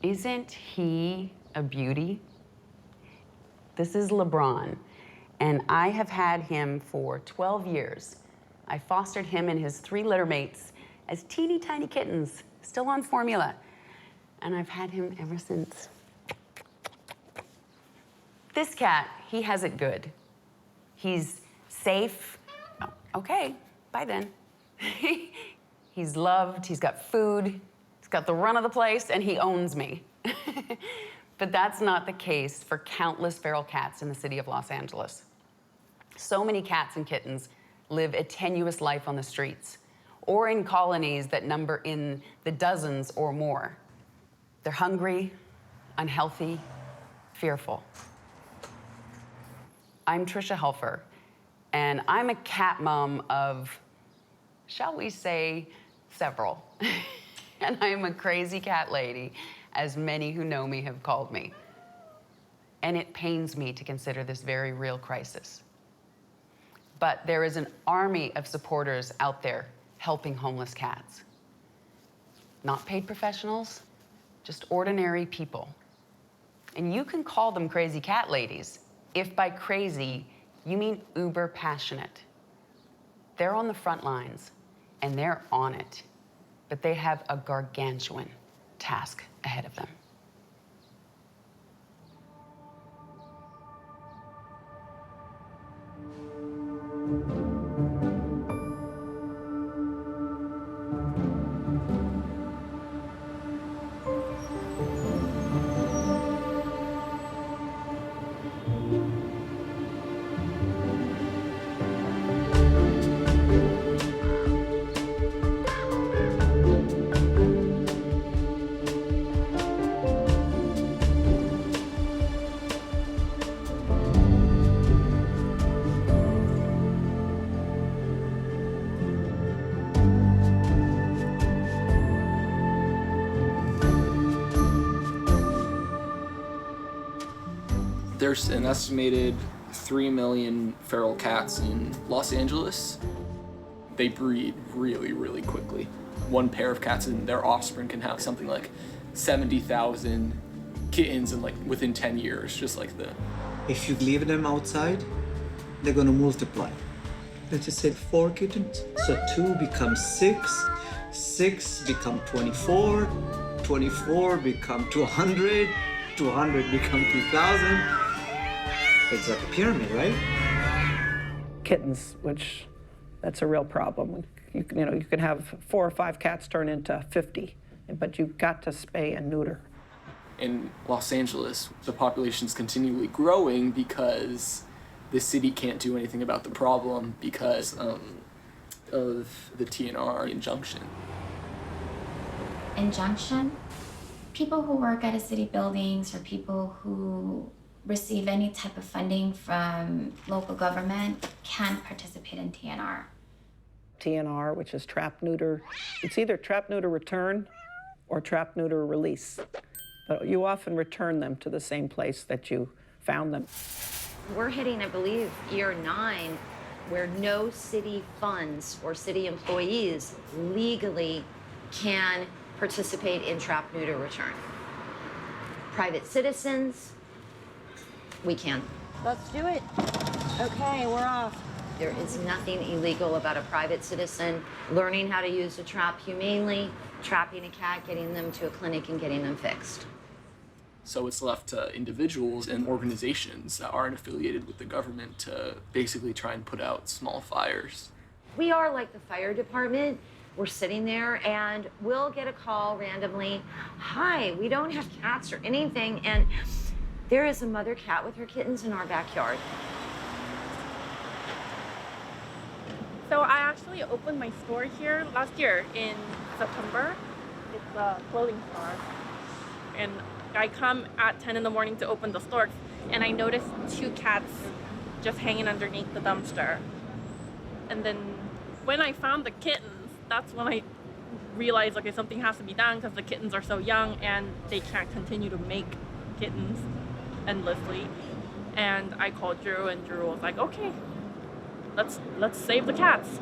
Isn't he a beauty? This is LeBron, and I have had him for 12 years. I fostered him and his 3 litter mates as teeny tiny kittens, still on formula. And I've had him ever since. This cat, he has it good. He's safe. Oh, okay, bye then. He's loved, he's got food, he's got the run of the place, and he owns me. But that's not the case for countless feral cats in the city of Los Angeles. So many cats and kittens live a tenuous life on the streets or in colonies that number in the dozens or more. They're hungry, unhealthy, fearful. I'm Trisha Helfer, and I'm a cat mom of, shall we say, several. And I'm a crazy cat lady, as many who know me have called me. And it pains me to consider this very real crisis. But there is an army of supporters out there helping homeless cats. Not paid professionals, just ordinary people. And you can call them crazy cat ladies, if by crazy you mean uber passionate. They're on the front lines, and they're on it. But they have a gargantuan task ahead of them. There's an estimated 3 million feral cats in Los Angeles. They breed really, really quickly. One pair of cats and their offspring can have something like 70,000 kittens in within 10 years, just like the. If you leave them outside, they're gonna multiply. Let's just say 4 kittens. So 2 become 6, 6 become 24, 24 become 200, 200 become 2,000. It's like a pyramid, right? Kittens, which that's a real problem. You can have 4 or 5 cats turn into 50, but you've got to spay and neuter. In Los Angeles, the population's continually growing because the city can't do anything about the problem because of the TNR injunction. Injunction? People who work at a city buildings or people who receive any type of funding from local government can participate in TNR. TNR, which is trap, neuter. It's either trap, neuter, return or trap, neuter, release. But you often return them to the same place that you found them. We're hitting, I believe, year 9, where no city funds or city employees legally can participate in trap, neuter, return. Private citizens, we can. Let's do it. Okay, we're off. There is nothing illegal about a private citizen learning how to use a trap humanely, trapping a cat, getting them to a clinic, and getting them fixed. So it's left to individuals and organizations that aren't affiliated with the government to basically try and put out small fires. We are like the fire department. We're sitting there and we'll get a call randomly. Hi, we don't have cats or anything, and there is a mother cat with her kittens in our backyard. So I actually opened my store here last year in September. It's a clothing store. And I come at 10 in the morning to open the store, and I noticed 2 cats just hanging underneath the dumpster. And then when I found the kittens, that's when I realized, okay, something has to be done because the kittens are so young and they can't continue to make kittens endlessly. And I called Drew, and Drew was like, okay, let's save the cats.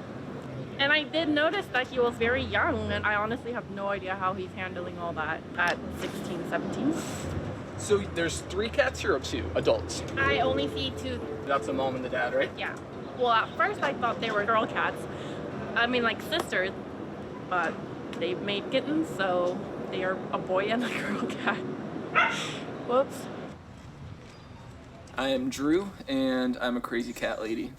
And I did notice that he was very young, and I honestly have no idea how he's handling all that at 16, 17. So there's 3 cats here or 2 adults? I only see 2. That's the mom and the dad, right? Yeah. Well, at first I thought they were girl cats. I mean, like sisters, but they made kittens, so they are a boy and a girl cat. Whoops. I am Drew, and I'm a crazy cat lady.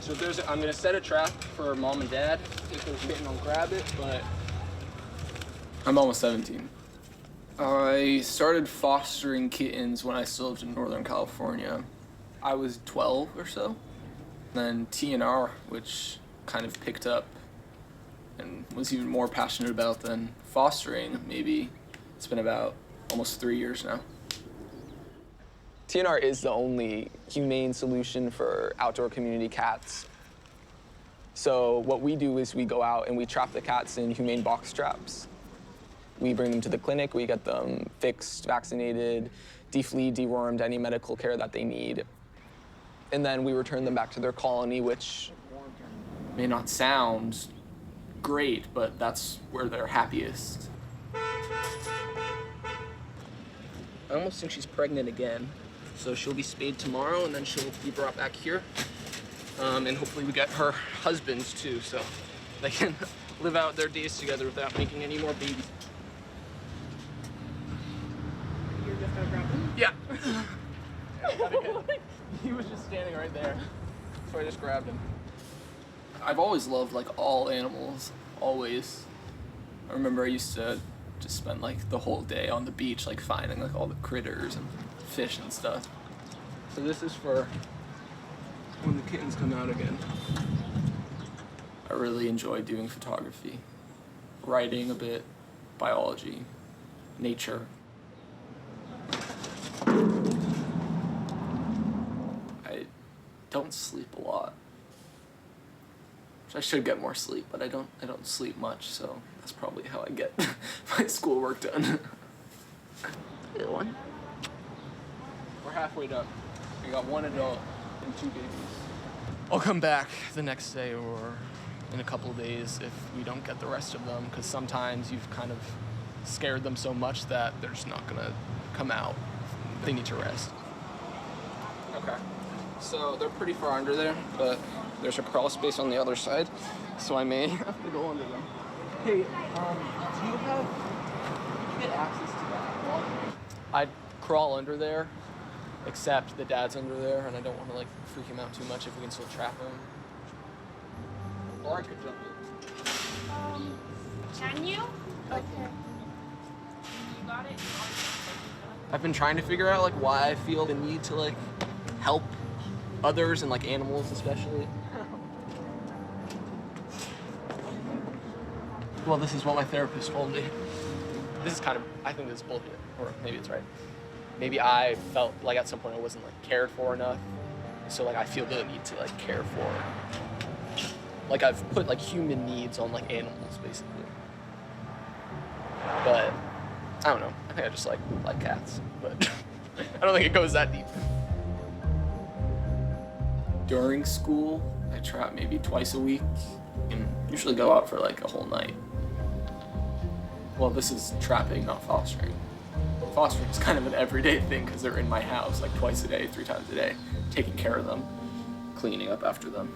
So I'm gonna set a trap for mom and dad. If there's a kitten, I'll grab it, but I'm almost 17. I started fostering kittens when I still lived in Northern California. I was 12 or so. Then TNR, which kind of picked up and was even more passionate about than fostering, maybe. It's been about almost 3 years now. TNR is the only humane solution for outdoor community cats. So what we do is we go out and we trap the cats in humane box traps. We bring them to the clinic, we get them fixed, vaccinated, defleed, dewormed, any medical care that they need. And then we return them back to their colony, which may not sound great, but that's where they're happiest. I almost think she's pregnant again. So she'll be spayed tomorrow, and then she'll be brought back here. And hopefully we get her husbands too, so they can live out their days together without making any more babies. You're just gonna grab them? Yeah. He was just standing right there, so I just grabbed him. I've always loved like all animals, always. I remember I used to just spend like the whole day on the beach, like finding like all the critters and fish and stuff. So this is for when the kittens come out again. I really enjoy doing photography, writing a bit, biology, nature. I don't sleep a lot. I should get more sleep, but I don't sleep much, so that's probably how I get my schoolwork done. Good one. We're halfway done. We got 1 adult and 2 babies. I'll come back the next day or in a couple of days if we don't get the rest of them, because sometimes you've kind of scared them so much that they're just not gonna come out. They need to rest. Okay. So they're pretty far under there, but there's a crawl space on the other side, so I may have to go under them. Hey, do you get access to that wall? I'd crawl under there, except the dad's under there, and I don't want to like freak him out too much if we can still trap him. Or I could jump in. Can you? Okay. You got it? I've been trying to figure out like why I feel the need to like help others and like animals especially. Well, this is what my therapist told me. This is kind of, I think this is bullshit, or maybe it's right. Maybe I felt like at some point I wasn't like cared for enough, so like I feel the need to like care for. Like I've put like human needs on like animals basically. But I don't know. I think I just like cats, but I don't think it goes that deep. During school, I trap maybe twice a week and usually go out for like a whole night. Well, this is trapping, not fostering. Fostering is kind of an everyday thing because they're in my house like twice a day, 3 times a day, taking care of them, cleaning up after them.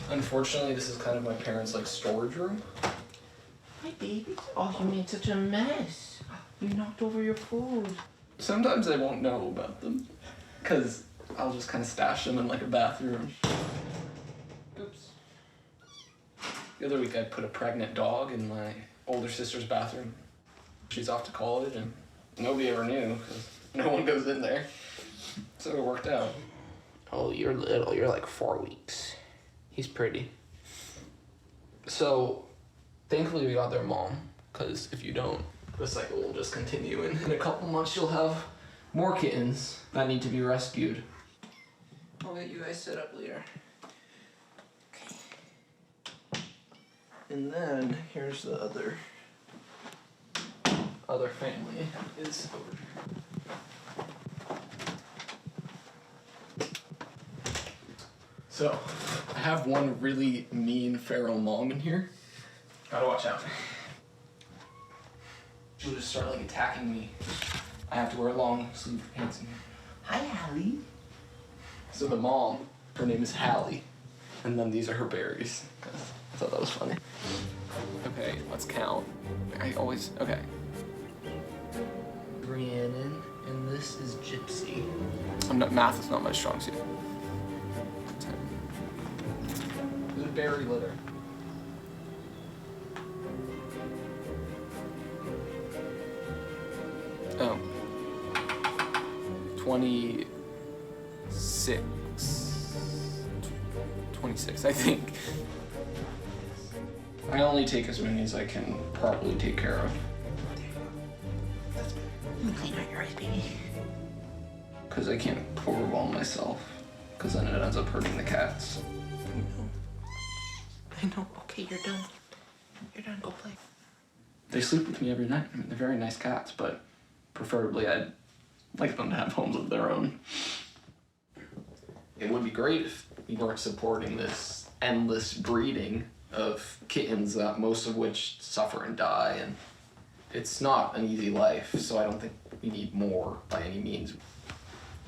Unfortunately, this is kind of my parents' like storage room. Hi, baby. Oh, you made such a mess. You knocked over your food. Sometimes I won't know about them because I'll just kind of stash them in like a bathroom. Oops. The other week I put a pregnant dog in my older sister's bathroom. She's off to college and nobody ever knew because no one goes in there. So it worked out. Oh, you're little. You're like 4 weeks. He's pretty. So thankfully we got their mom, because if you don't, the cycle will just continue, and in a couple months you'll have more kittens that need to be rescued. I'll get you guys set up later. Okay. And then here's the other other family is over here. So, I have one really mean feral mom in here. Gotta watch out. She'll just start like attacking me. I have to wear long sleeve pants in here. Hi, Hallie. So the mom, her name is Hallie, and then these are her berries. I thought that was funny. Okay, let's count. Okay. Rhiannon, and this is Gypsy. Math is not my strong suit. 10. There's a berry litter. Oh. 26, I think. I only take as many as I can properly take care of. Let me clean out your eyes, baby. Because I can't overwhelm myself, because then it ends up hurting the cats. I know. Okay, you're done. You're done. Go play. They sleep with me every night. I mean, they're very nice cats, but preferably I'd like them to have homes of their own. It would be great if we weren't supporting this endless breeding of kittens, most of which suffer and die, and it's not an easy life, so I don't think we need more by any means.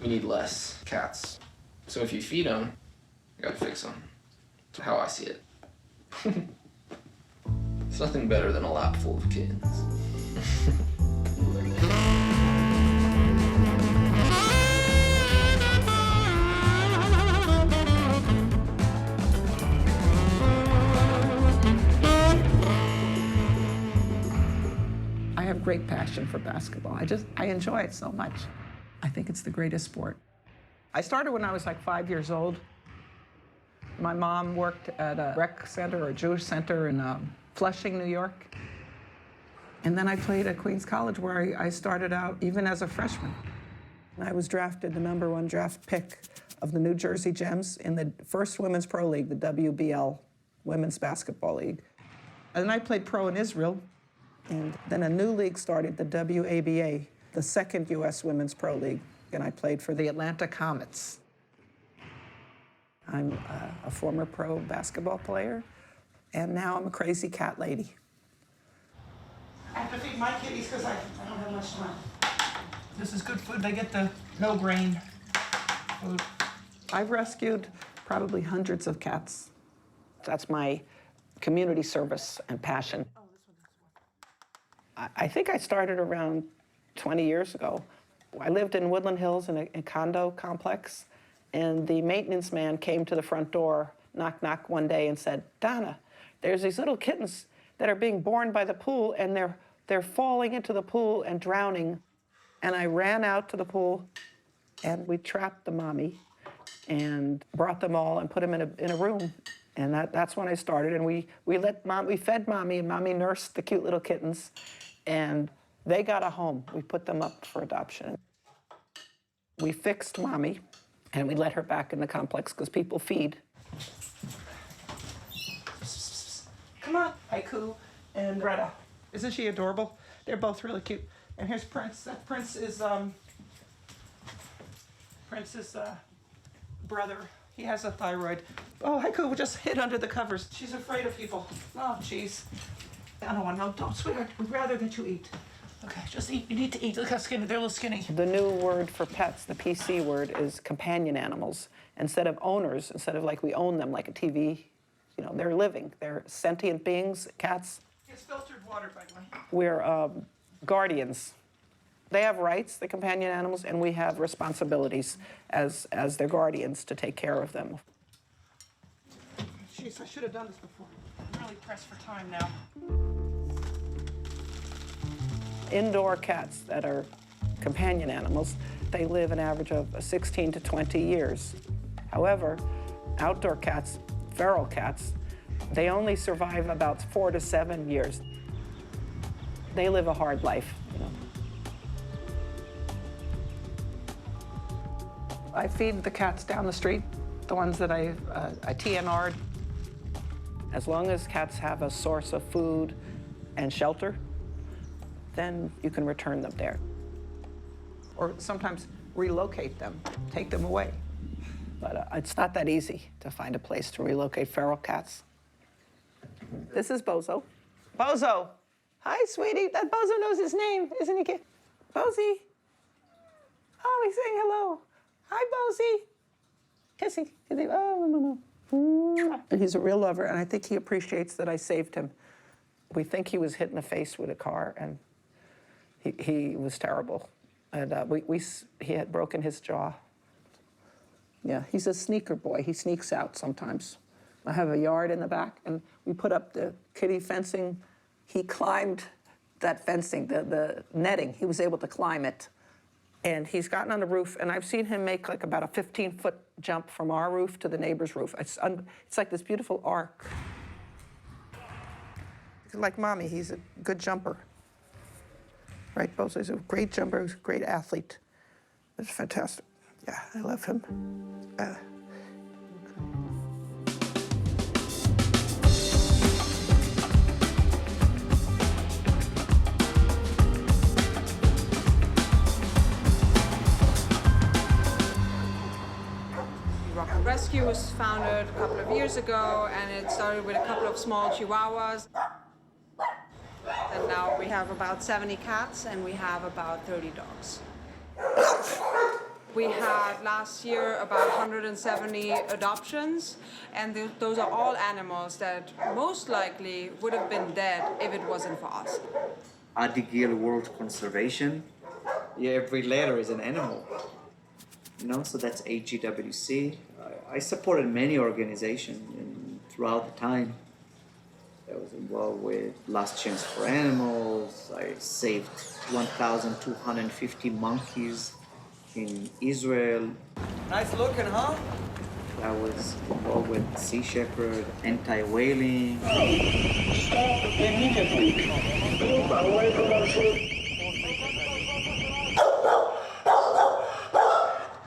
We need less cats. So if you feed them, you gotta fix them. That's how I see it. It's nothing better than a lap full of kittens. I have great passion for basketball. I enjoy it so much. I think it's the greatest sport. I started when I was like 5 years old. My mom worked at a rec center or a Jewish center in Flushing, New York. And then I played at Queens College, where I started out even as a freshman. I was drafted the #1 draft pick of the New Jersey Gems in the first Women's Pro League, the WBL, Women's Basketball League. And then I played pro in Israel. And then a new league started, the WABA, the second U.S. Women's Pro League. And I played for the Atlanta Comets. I'm a former pro basketball player, and now I'm a crazy cat lady. I have to feed my kitties because I don't have much time. This is good food. They get the no grain food. I've rescued probably hundreds of cats. That's my community service and passion. I think I started around 20 years ago. I lived in Woodland Hills in a condo complex, and the maintenance man came to the front door, knock, knock, one day and said, "Donna, there's these little kittens that are being born by the pool, and they're falling into the pool and drowning." And I ran out to the pool, and we trapped the mommy and brought them all and put them in a room. And that's when I started. And we fed mommy, and mommy nursed the cute little kittens, and they got a home. We put them up for adoption. We fixed mommy, and we let her back in the complex because people feed. Come on, Haiku and Greta. Isn't she adorable? They're both really cute. And here's Prince. That Prince is Prince's brother. He has a thyroid. Oh, Haiku just hid under the covers. She's afraid of people. Oh, jeez. I don't want to know. Don't, sweetheart. We'd rather that you eat. Okay, just eat. You need to eat. Look how skinny. They're a little skinny. The new word for pets, the PC word, is companion animals. Instead of owners, instead of like we own them like a TV, you know, they're living. They're sentient beings, cats. It's filtered water, by the way. We're guardians. They have rights, the companion animals, and we have responsibilities as their guardians to take care of them. Jeez, I should have done this before. I'm really pressed for time now. Indoor cats that are companion animals, they live an average of 16 to 20 years. However, outdoor cats, feral cats, they only survive about 4 to 7 years. They live a hard life, you know. I feed the cats down the street, the ones that I TNR'd. As long as cats have a source of food and shelter, then you can return them there. Or sometimes relocate them, take them away. But it's not that easy to find a place to relocate feral cats. This is Bozo. Bozo! Hi, sweetie. That Bozo knows his name, isn't he cute? Bozy. Oh, he's saying hello. Hi, Bozy. Kissy. Oh, mama. He's a real lover, and I think he appreciates that I saved him. We think he was hit in the face with a car, and he was terrible. And he had broken his jaw. Yeah, he's a sneaker boy. He sneaks out sometimes. I have a yard in the back, and we put up the kitty fencing. He climbed that fencing, the netting. He was able to climb it. And he's gotten on the roof, and I've seen him make like about a 15-foot jump from our roof to the neighbor's roof. It's like this beautiful arc. Like Mommy, he's a good jumper. Right, Bozo? He's a great jumper, he's a great athlete. It's fantastic. Yeah, I love him. Rescue was founded a couple of years ago, and it started with a couple of small Chihuahuas. And now we have about 70 cats, and we have about 30 dogs. We had last year about 170 adoptions, and those are all animals that most likely would have been dead if it wasn't for us. Adigil World Conservation. Yeah, every letter is an animal. You know, so that's AGWC. I supported many organizations throughout the time. I was involved with Last Chance for Animals. I saved 1,250 monkeys in Israel. Nice looking, huh? I was involved with Sea Shepherd, anti-whaling. Stop immediately. Move away from our ship.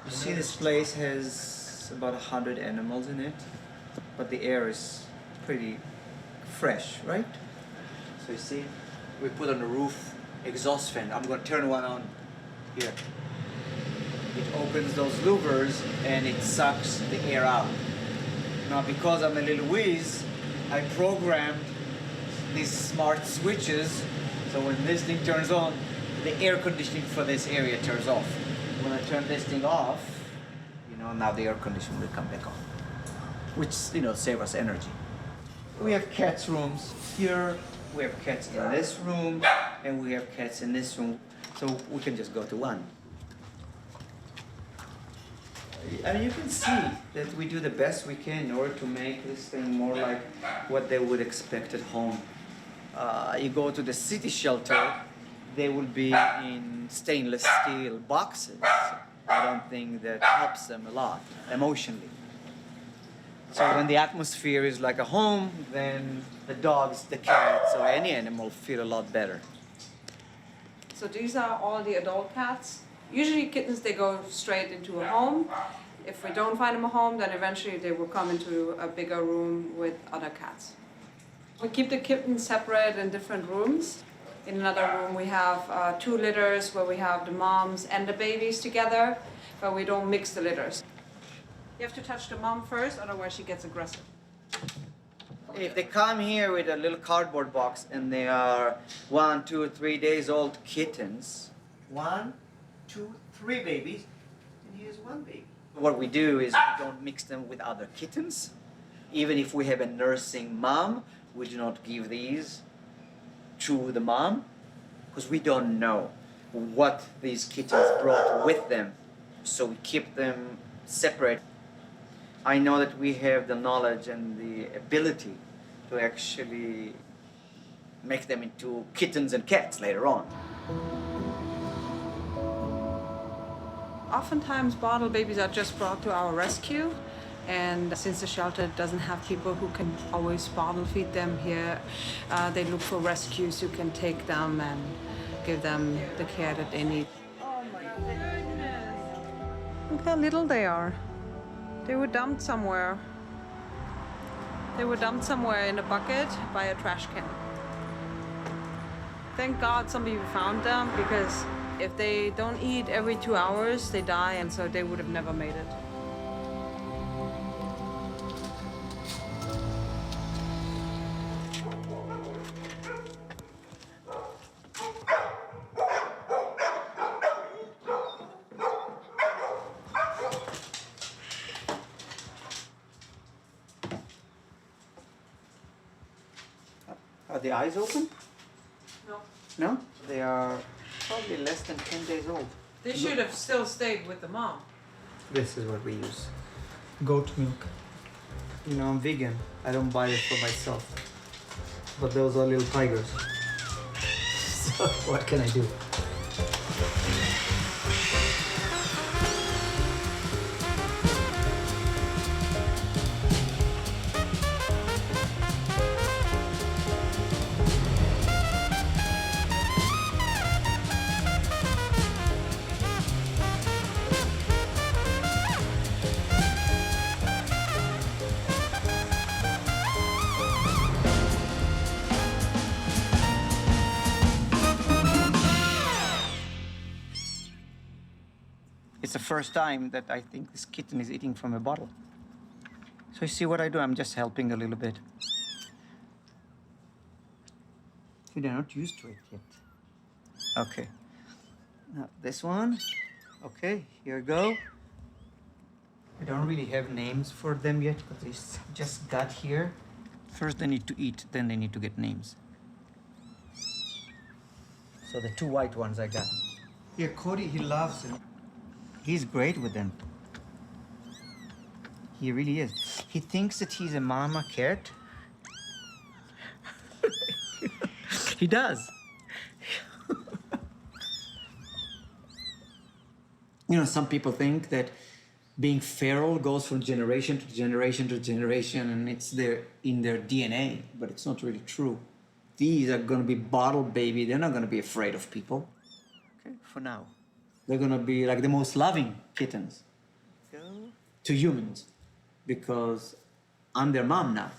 You see, this place has about 100 animals in it, but the air is pretty fresh, right? So you see, we put on the roof exhaust fan. I'm gonna turn one on here. It opens those louvers and it sucks the air out. Now, because I'm a little whiz, I programmed these smart switches, so when this thing turns on, the air conditioning for this area turns off. When I turn this thing off, now the air conditioning will come back on, which, save us energy. We have cats rooms here, we have cats in this room, and we have cats in this room, so we can just go to one. I mean, you can see that we do the best we can in order to make this thing more like what they would expect at home. You go to the city shelter, they will be in stainless steel boxes. I don't think that helps them a lot emotionally. So when the atmosphere is like a home, then the dogs, the cats, or any animal feel a lot better. So these are all the adult cats. Usually kittens, they go straight into a home. If we don't find them a home, then eventually they will come into a bigger room with other cats. We keep the kittens separate in different rooms. In another room we have 2 litters where we have the moms and the babies together, but we don't mix the litters. You have to touch the mom first, otherwise she gets aggressive. If they come here with a little cardboard box and they are 1, 2, 3 days old kittens, 1, 2, 3 babies, and here's 1 baby. What we do is we don't mix them with other kittens. Even if we have a nursing mom, we do not give these to the mom, because we don't know what these kittens brought with them, so we keep them separate. I know that we have the knowledge and the ability to actually make them into kittens and cats later on. Oftentimes bottle babies are just brought to our rescue. And since the shelter doesn't have people who can always bottle feed them here, they look for rescues who can take them and give them the care that they need. Oh my goodness. Look how little they are. They were dumped somewhere. They were dumped somewhere in a bucket by a trash can. Thank God some people found them, because if they don't eat every 2 hours, they die, and so they would have never made it. Are the eyes open? No. No? They are probably less than 10 days old. They should have still stayed with the mom. This is what we use. Goat milk. You know, I'm vegan. I don't buy it for myself. But those are little tigers. So what can I do? It's the first time that I think this kitten is eating from a bottle. So you see what I do? I'm just helping a little bit. See, they're not used to it yet. Okay. Now this one. Okay, here we go. I don't really have names for them yet, but they just got here. First they need to eat, then they need to get names. So the two white ones I got. Here, Cody, he loves them. He's great with them. He really is. He thinks that he's a mama cat. He does. You know, some people think that being feral goes from generation to generation to generation, and it's in their DNA, but it's not really true. These are gonna be bottle baby. They're not gonna be afraid of people. Okay, for now. They're gonna be like the most loving kittens to humans, because I'm their mom now.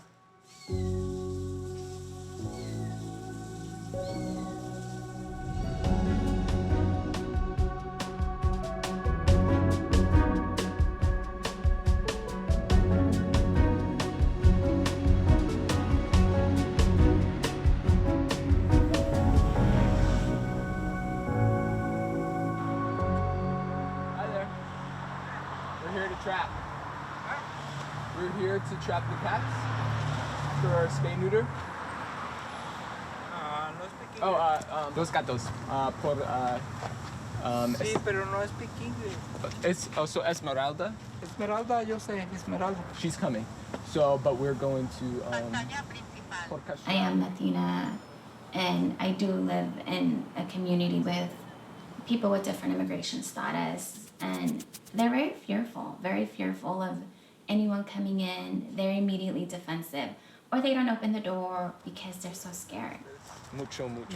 We're here to trap the cats for our spay neuter. No speak English. Dos gatos. Sí, pero no speak English. It's also Esmeralda. Esmeralda, yo sé, Esmeralda. She's coming. So, but we're going to. I am Latina, and I do live in a community with people with different immigration status, and they're very fearful of anyone coming in. They're immediately defensive, or they don't open the door because they're so scared. Mi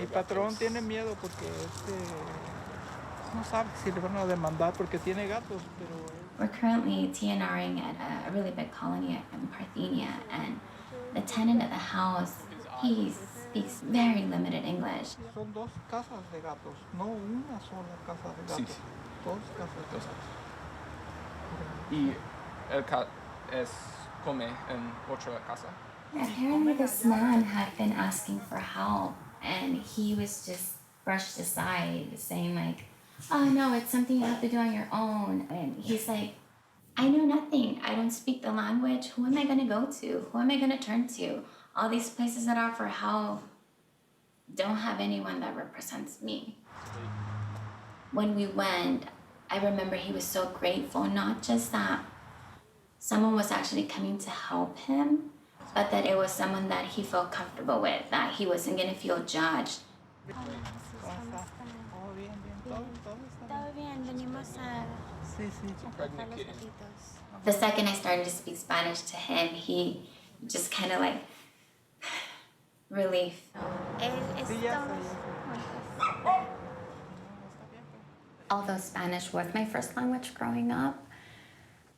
patrón tiene miedo porque no sabe si le van a demandar porque tiene gatos, pero. We're currently TNRing at a really big colony in Parthenia, and the tenant of the house, he speaks very limited English. Son dos casas de gatos, no una sola casa de gatos. Sí. Dos casas de gatos. Y el cat come en otra casa. Apparently this man had been asking for help, and he was just brushed aside, saying like, oh no, it's something you have to do on your own. And he's like, I know nothing. I don't speak the language. Who am I gonna go to? Who am I gonna turn to? All these places that offer help don't have anyone that represents me. When we went, I remember he was so grateful, not just that someone was actually coming to help him, but that it was someone that he felt comfortable with, that he wasn't gonna feel judged. The second I started to speak Spanish to him, he just kind of like, relief. Although Spanish was my first language growing up,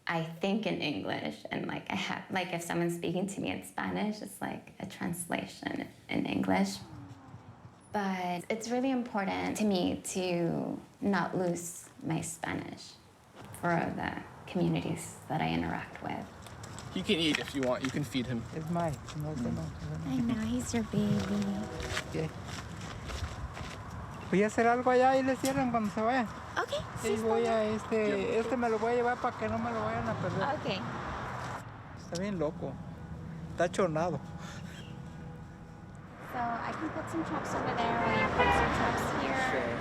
I think in English, and like I have, like if someone's speaking to me in Spanish, it's like a translation in English. But it's really important to me to not lose my Spanish for the communities that I interact with. He can eat if you want. You can feed him. Es mine. No, I know, he's your baby. Okay. Voy a hacer algo allá y le cierran cuando se vayan. Okay. Sí, voy a este me lo voy a llevar para que no me lo vayan a perder. Okay. Está bien loco. Está chornado. So I can put some traps over there while you put some traps here. Sure.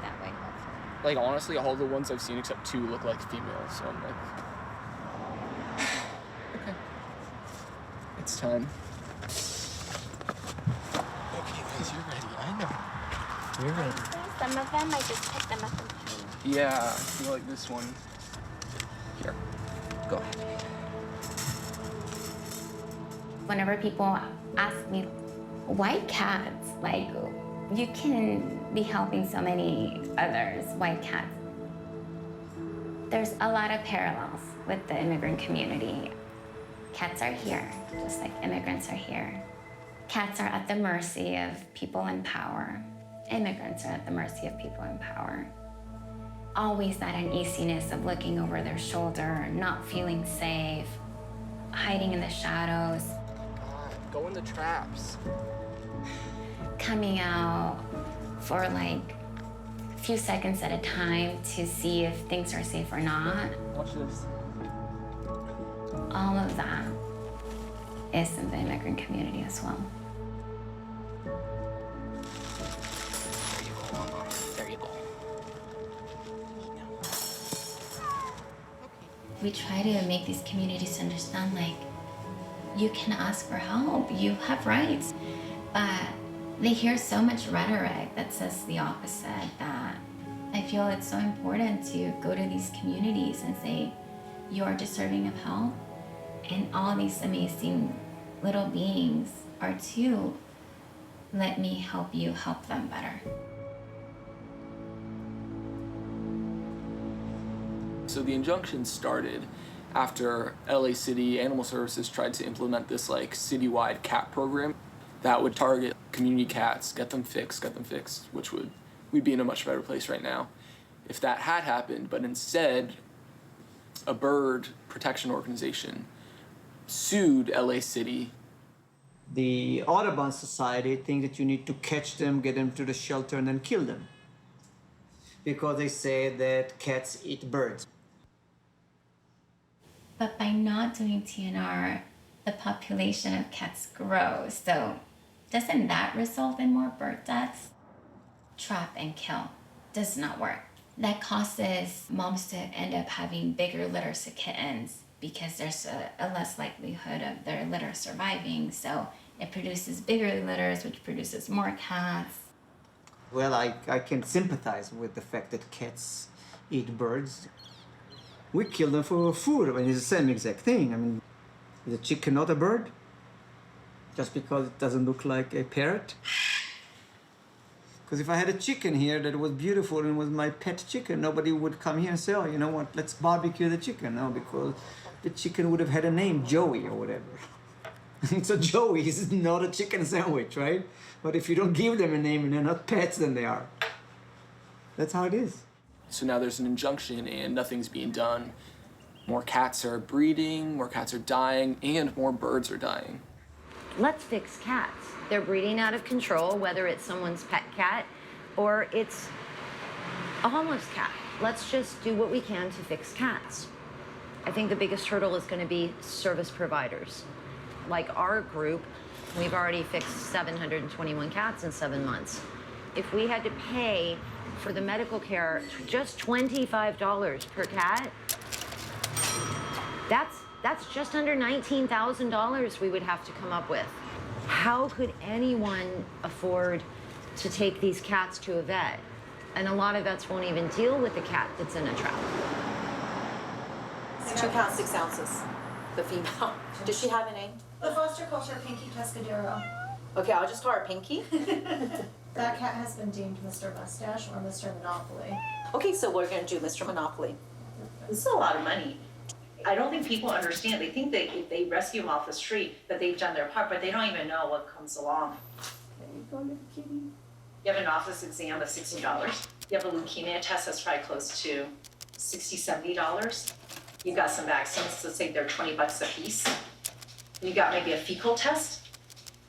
That way, hopefully. Like, honestly, all the ones I've seen except 2 look like females, so I'm like... Okay. It's time. Okay, guys, you're ready. I know. You're ready. Some of them, I just pick them up and put them. Yeah, you like this one. Here. Go ahead. Whenever people ask me, white cats, like, you can be helping so many others, white cats. There's a lot of parallels with the immigrant community. Cats are here, just like immigrants are here. Cats are at the mercy of people in power. Immigrants are at the mercy of people in power. Always that uneasiness of looking over their shoulder, not feeling safe, hiding in the shadows. Go in the traps. Coming out for like a few seconds at a time to see if things are safe or not. Watch this. All of that is in the immigrant community as well. There you go, Mama. There you go. We try to make these communities understand, like, you can ask for help, you have rights, but they hear so much rhetoric that says the opposite, that I feel it's so important to go to these communities and say, you're deserving of help, and all these amazing little beings are too. Let me help you help them better. So the injunction started after LA City Animal Services tried to implement this like citywide cat program that would target community cats, get them fixed, which we'd be in a much better place right now if that had happened. But instead, a bird protection organization sued LA City. The Audubon Society think that you need to catch them, get them to the shelter, and then kill them, because they say that cats eat birds. But by not doing TNR, the population of cats grows. So doesn't that result in more bird deaths? Trap and kill does not work. That causes moms to end up having bigger litters of kittens because there's a less likelihood of their litter surviving. So it produces bigger litters, which produces more cats. Well, I can sympathize with the fact that cats eat birds. We kill them for food. I mean, it's the same exact thing. I mean, is a chicken not a bird? Just because it doesn't look like a parrot? Because if I had a chicken here that was beautiful and was my pet chicken, nobody would come here and say, oh, you know what, let's barbecue the chicken. No, because the chicken would have had a name, Joey or whatever. So Joey is not a chicken sandwich, right? But if you don't give them a name and they're not pets, then they are. That's how it is. So now there's an injunction and nothing's being done. More cats are breeding, more cats are dying, and more birds are dying. Let's fix cats. They're breeding out of control, whether it's someone's pet cat or it's a homeless cat. Let's just do what we can to fix cats. I think the biggest hurdle is going to be service providers. Like our group, we've already fixed 721 cats in 7 months. If we had to pay for the medical care just $25 per cat, that's just under $19,000 we would have to come up with. How could anyone afford to take these cats to a vet? And a lot of vets won't even deal with the cat that's in a trap. 2 pounds 6 ounces, the female. Does she have a name? The foster calls her Pinky Pescadero. Okay, I'll just call her Pinky. That cat has been deemed Mr. Mustache or Mr. Monopoly. Okay, so we're gonna do Mr. Monopoly. This is a lot of money. I don't think people understand. They think that if they rescue them off the street, that they've done their part, but they don't even know what comes along. There you go, little kitty. You have an office exam of $60. You have a leukemia test that's probably close to $60, $70. You've got some vaccines, let's say they're $20 a piece. You got maybe a fecal test.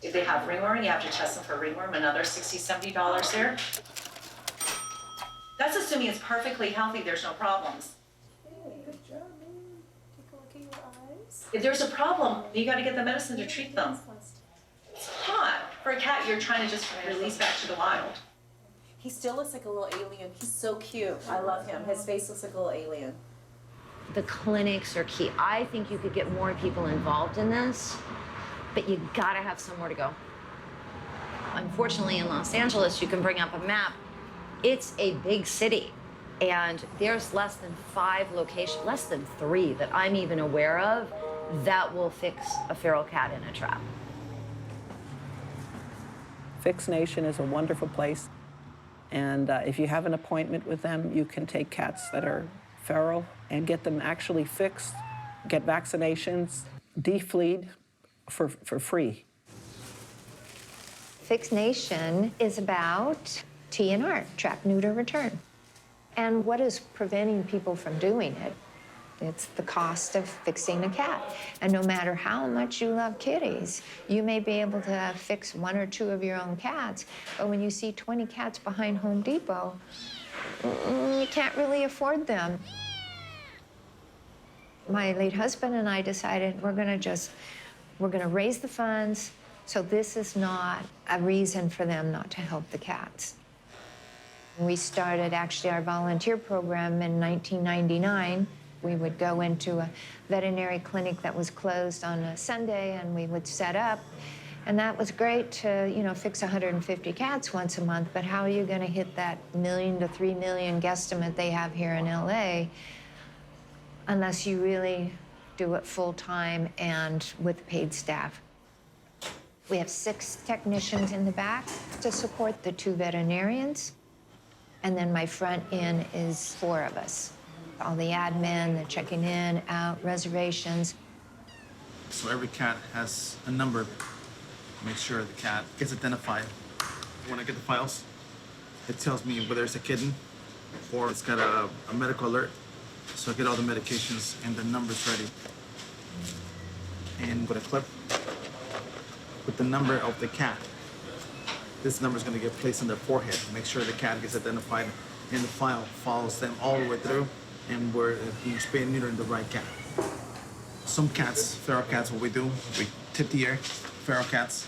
If they have ringworm, you have to test them for ringworm, another $60, $70 there. That's assuming it's perfectly healthy, there's no problems. Good job, man. Take a look at your eyes. If there's a problem, you gotta get the medicine to treat them. It's hot. For a cat, you're trying to just release back to the wild. He still looks like a little alien. He's so cute. I love him. His face looks like a little alien. The clinics are key. I think you could get more people involved in this, but you gotta have somewhere to go. Unfortunately, in Los Angeles, you can bring up a map. It's a big city, and there's less than 5 locations, less than 3 that I'm even aware of that will fix a feral cat in a trap. Fix Nation is a wonderful place. And if you have an appointment with them, you can take cats that are feral and get them actually fixed, get vaccinations, defleed for free. Fix Nation is about TNR, trap, neuter, return. And what is preventing people from doing it? It's the cost of fixing a cat. And no matter how much you love kitties, you may be able to fix 1 or 2 of your own cats, but when you see 20 cats behind Home Depot, you can't really afford them. My late husband and I decided we're gonna raise the funds, so this is not a reason for them not to help the cats. We started actually our volunteer program in 1999. We would go into a veterinary clinic that was closed on a Sunday, and we would set up. And that was great to, fix 150 cats once a month, but how are you gonna hit that $1 million to $3 million guesstimate they have here in LA unless you really do it full-time and with paid staff? We have 6 technicians in the back to support the 2 veterinarians, and then my front end is 4 of us. All the admin, the checking in, out, reservations. So every cat has a number. Make sure the cat gets identified. When I get the files, it tells me whether it's a kitten or it's got a medical alert. So I get all the medications and the numbers ready. And with a clip, with the number of the cat, this number is going to get placed on their forehead. Make sure the cat gets identified in the file, follows them all the way through, and we're being spay and neuter in the right cat. Some cats, feral cats, what we do, we tip the ear. Feral cats,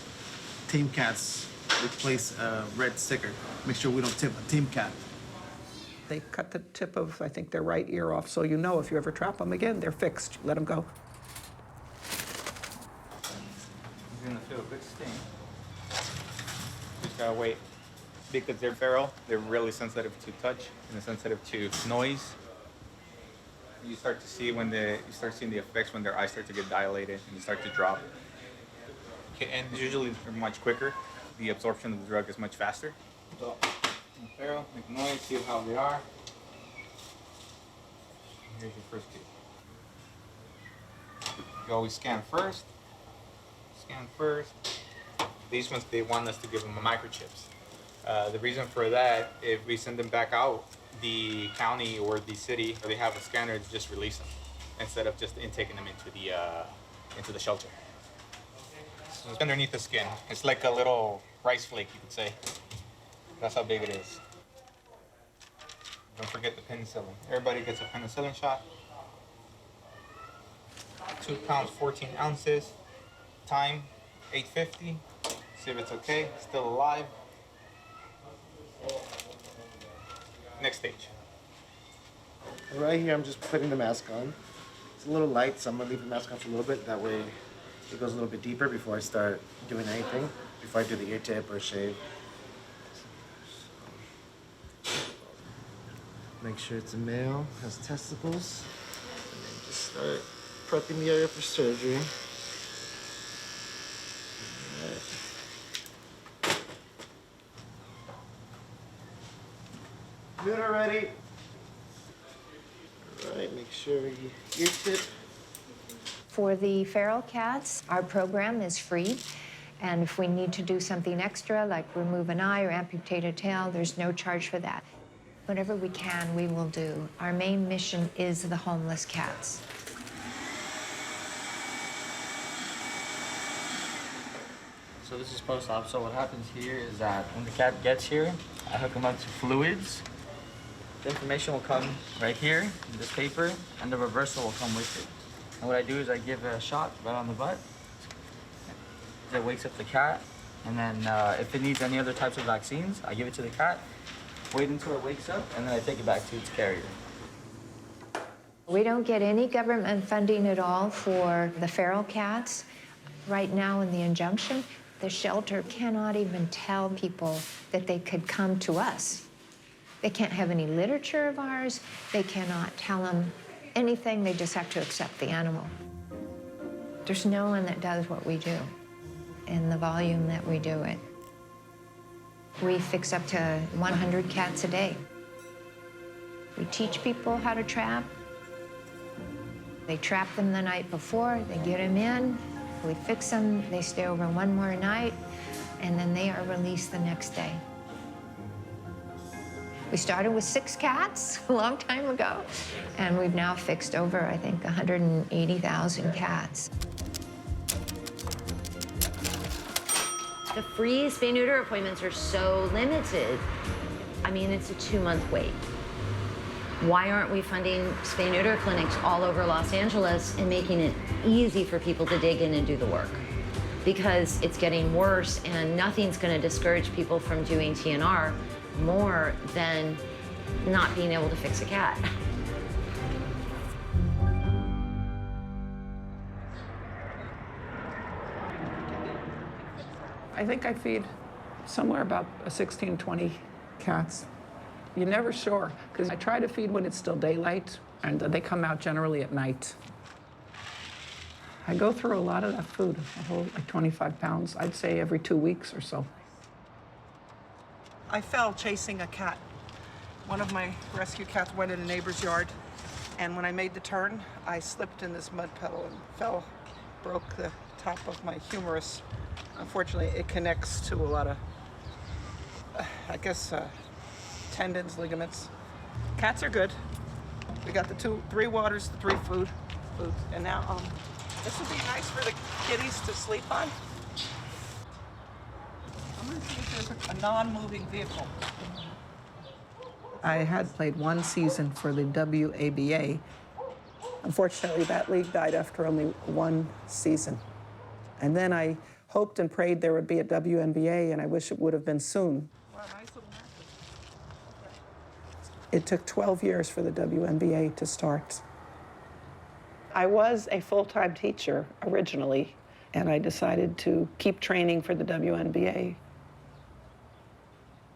tame cats, we place a red sticker. Make sure we don't tip a tame cat. They cut the tip of, I think, their right ear off, so you know if you ever trap them again, they're fixed. Let them go. He's gonna feel a good sting. Just gotta wait. Because they're feral, they're really sensitive to touch and they're sensitive to noise. You start to see you start seeing the effects when their eyes start to get dilated and they start to drop. And usually they're much quicker. The absorption of the drug is much faster. So, feral, make noise, see how they are. Here's your first kid. You always scan first. Scan first. These ones, they want us to give them microchips. The reason for that, if we send them back out, the county or the city, or they have a scanner to just release them instead of just intaking them into the shelter. So it's underneath the skin. It's like a little rice flake, you could say. That's how big it is. Don't forget the penicillin. Everybody gets a penicillin shot. 2 pounds, 14 ounces. Time, 8:50. See if it's okay, still alive. Next stage. Right here, I'm just putting the mask on. It's a little light, so I'm gonna leave the mask on for a little bit. That way, it goes a little bit deeper before I start doing anything. Before I do the ear tip or shave. Make sure it's a male, has testicles, and then just start prepping the area for surgery. Neuter ready. All right, make sure you ear tip. For the feral cats, our program is free, And if we need to do something extra, like remove an eye or amputate a tail, there's no charge for that. Whatever we can, we will do. Our main mission is the homeless cats. So this is post-op. So what happens here is that when the cat gets here, I hook him up to fluids. The information will come right here in this paper, and the reversal will come with it. And what I do is I give a shot right on the butt. It wakes up the cat, and then if it needs any other types of vaccines, I give it to the cat, wait until it wakes up, and then I take it back to its carrier. We don't get any government funding at all for the feral cats. Right now in the injunction, the shelter cannot even tell people that they could come to us. They can't have any literature of ours. They cannot tell them anything. They just have to accept the animal. There's no one that does what we do in the volume that we do it. We fix up to 100 cats a day. We teach people how to trap. They trap them the night before, they get them in, we fix them, they stay over one more night, and then they are released the next day. We started with 6 cats a long time ago, and we've now fixed over, I think, 180,000 cats. The free spay-neuter appointments are so limited. I mean, it's a 2-month wait. Why aren't we funding spay-neuter clinics all over Los Angeles and making it easy for people to dig in and do the work? Because it's getting worse, and nothing's going to discourage people from doing TNR more than not being able to fix a cat. I think I feed somewhere about 16, 20 cats. You're never sure, because I try to feed when it's still daylight, and they come out generally at night. I go through a lot of that food, a whole, like 25 pounds, I'd say every 2 weeks or so. I fell chasing a cat. One of my rescue cats went in a neighbor's yard, and when I made the turn, I slipped in this mud puddle and fell, broke the top of my humerus. Unfortunately, it connects to a lot of, I guess, tendons, ligaments. Cats are good. We got the 3 waters, the 3 foods, and now this would be nice for the kitties to sleep on. I'm gonna see if there's a non-moving vehicle. I had played 1 season for the WABA. Unfortunately, that league died after only 1 season. And then I hoped and prayed there would be a WNBA, and I wish it would have been soon. It took 12 years for the WNBA to start. I was a full-time teacher originally, and I decided to keep training for the WNBA.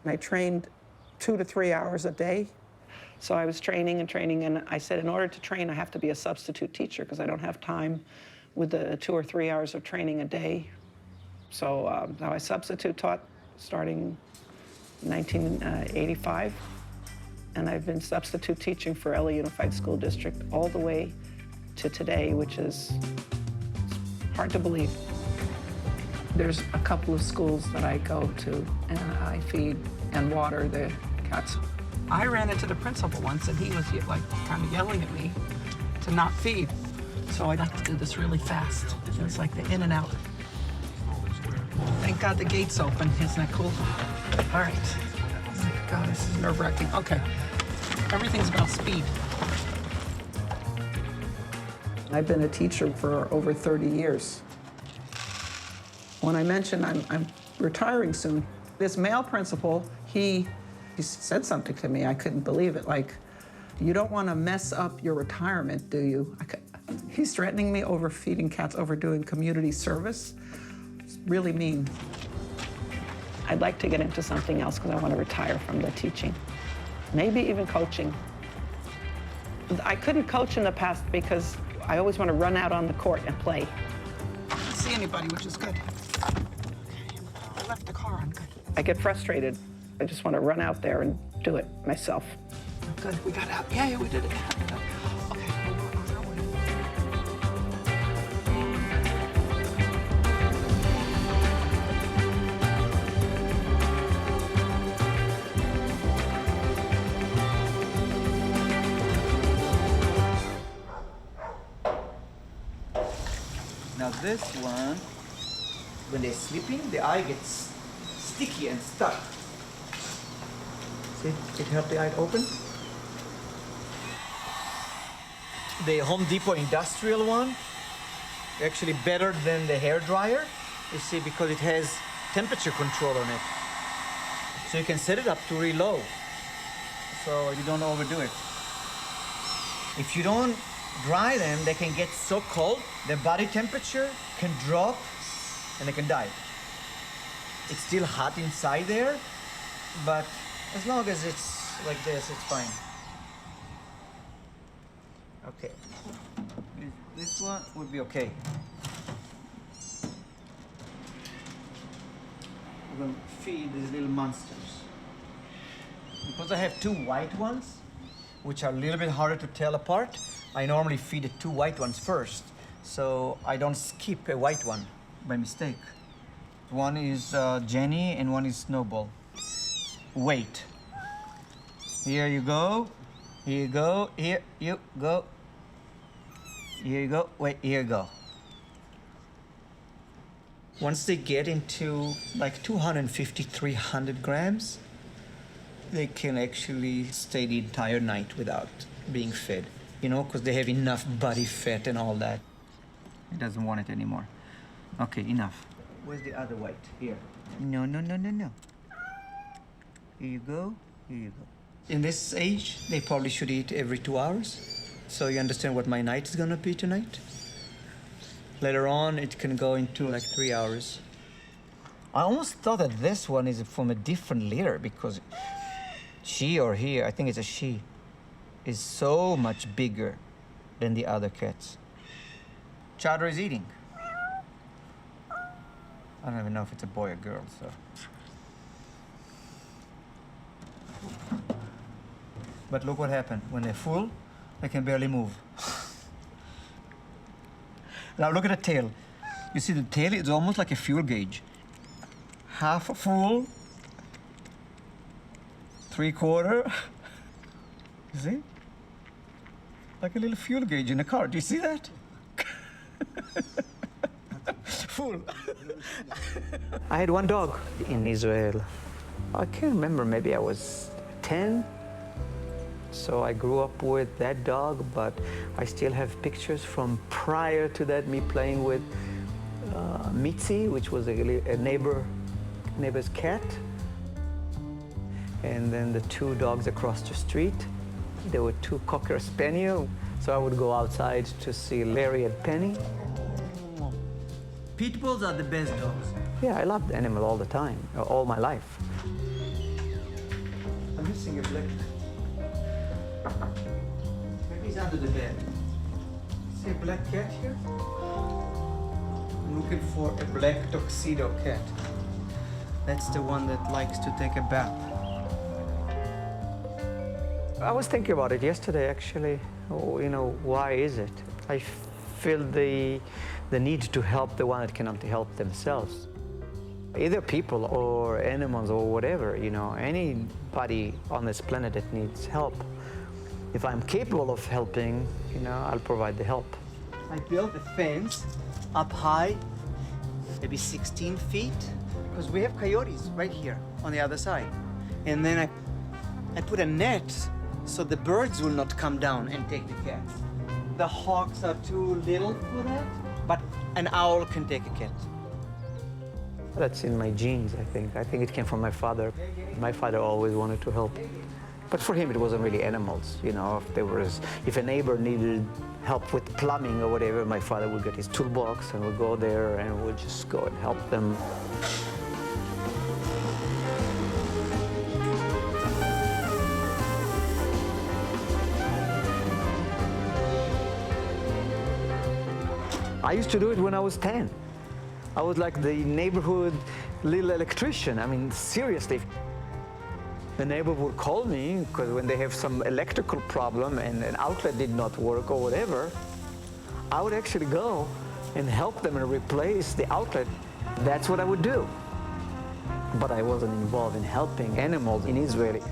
I trained 2 to 3 hours a day. So I was training, and I said, in order to train, I have to be a substitute teacher because I don't have time with the 2 or 3 hours of training a day. So now I substitute taught starting 1985. And I've been substitute teaching for LA Unified School District all the way to today, which is hard to believe. There's a couple of schools that I go to, and I feed and water the cats. I ran into the principal once, and he was like kind of yelling at me to not feed. So I'd like to do this really fast. It's like the in and out. Thank God the gate's open. Isn't that cool? All right. Oh my God, this is nerve-wracking. Okay. Everything's about speed. I've been a teacher for over 30 years. When I mentioned I'm retiring soon, this male principal, he said something to me. I couldn't believe it. Like, you don't want to mess up your retirement, do you? He's threatening me over feeding cats, over doing community service. It's really mean. I'd like to get into something else because I want to retire from the teaching. Maybe even coaching. I couldn't coach in the past because I always want to run out on the court and play. I don't see anybody, which is good. I left the car on, good. I get frustrated. I just want to run out there and do it myself. Good, we got out. Yeah, we did it. this one, when they're sleeping, the eye gets sticky and stuck. See, it helped the eye open. The Home Depot industrial one, actually better than the hair dryer. You see, because it has temperature control on it. So you can set it up to really low, so you don't overdo it. If you don't dry them, they can get so cold, their body temperature can drop and they can die. It's still hot inside there, but as long as it's like this, it's fine. Okay, this one would be okay. We're going to feed these little monsters. Because I have two white ones, which are a little bit harder to tell apart, I normally feed the two white ones first, so I don't skip a white one by mistake. One is Jenny and one is Snowball. Wait. Here you go. Here you go. Here you go. Here you go. Wait, here you go. Once they get into like 250, 300 grams, they can actually stay the entire night without being fed, you know, because they have enough body fat and all that. It doesn't want it anymore. Okay, enough. Where's the other white? Here. No, no, no, no, no. Here you go. Here you go. In this age, they probably should eat every 2 hours. So you understand what my night is gonna be tonight? Later on, it can go into like 3 hours. I almost thought that this one is from a different litter because she or he, I think it's a she, is so much bigger than the other cats. Chowder is eating. I don't even know if it's a boy or girl, so. But look what happened. When they're full, they can barely move. Now look at the tail. You see the tail is almost like a fuel gauge. Half full, 3/4. You see? Like a little fuel gauge in a car. Do you see that? Full. I had one dog in Israel. I can't remember, maybe I was 10. So I grew up with that dog, but I still have pictures from prior to that, me playing with Mitzi, which was a neighbor's cat. And then the two dogs across the street. There were two Cocker Spaniel, so I would go outside to see Larry and Penny. Pit bulls are the best dogs. Yeah, I loved animals all the time, all my life. I'm missing a black. Maybe he's under the bed. See a black cat here? I'm looking for a black tuxedo cat. That's the one that likes to take a bath. I was thinking about it yesterday, actually. Oh, you know, why is it? I feel the need to help the one that cannot help themselves. Either people or animals or whatever, you know, anybody on this planet that needs help. If I'm capable of helping, you know, I'll provide the help. I built a fence up high, maybe 16 feet, because we have coyotes right here on the other side. And then I put a net so the birds will not come down and take the cats. The hawks are too little for that, but an owl can take a cat. That's in my genes, I think. I think it came from my father. My father always wanted to help. But for him, it wasn't really animals. You know, if a neighbor needed help with plumbing or whatever, my father would get his toolbox and would go there and would just go and help them. I used to do it when I was 10. I was like the neighborhood little electrician. I mean, seriously. The neighbor would call me because when they have some electrical problem and an outlet did not work or whatever, I would actually go and help them and replace the outlet. That's what I would do. But I wasn't involved in helping animals in Israel.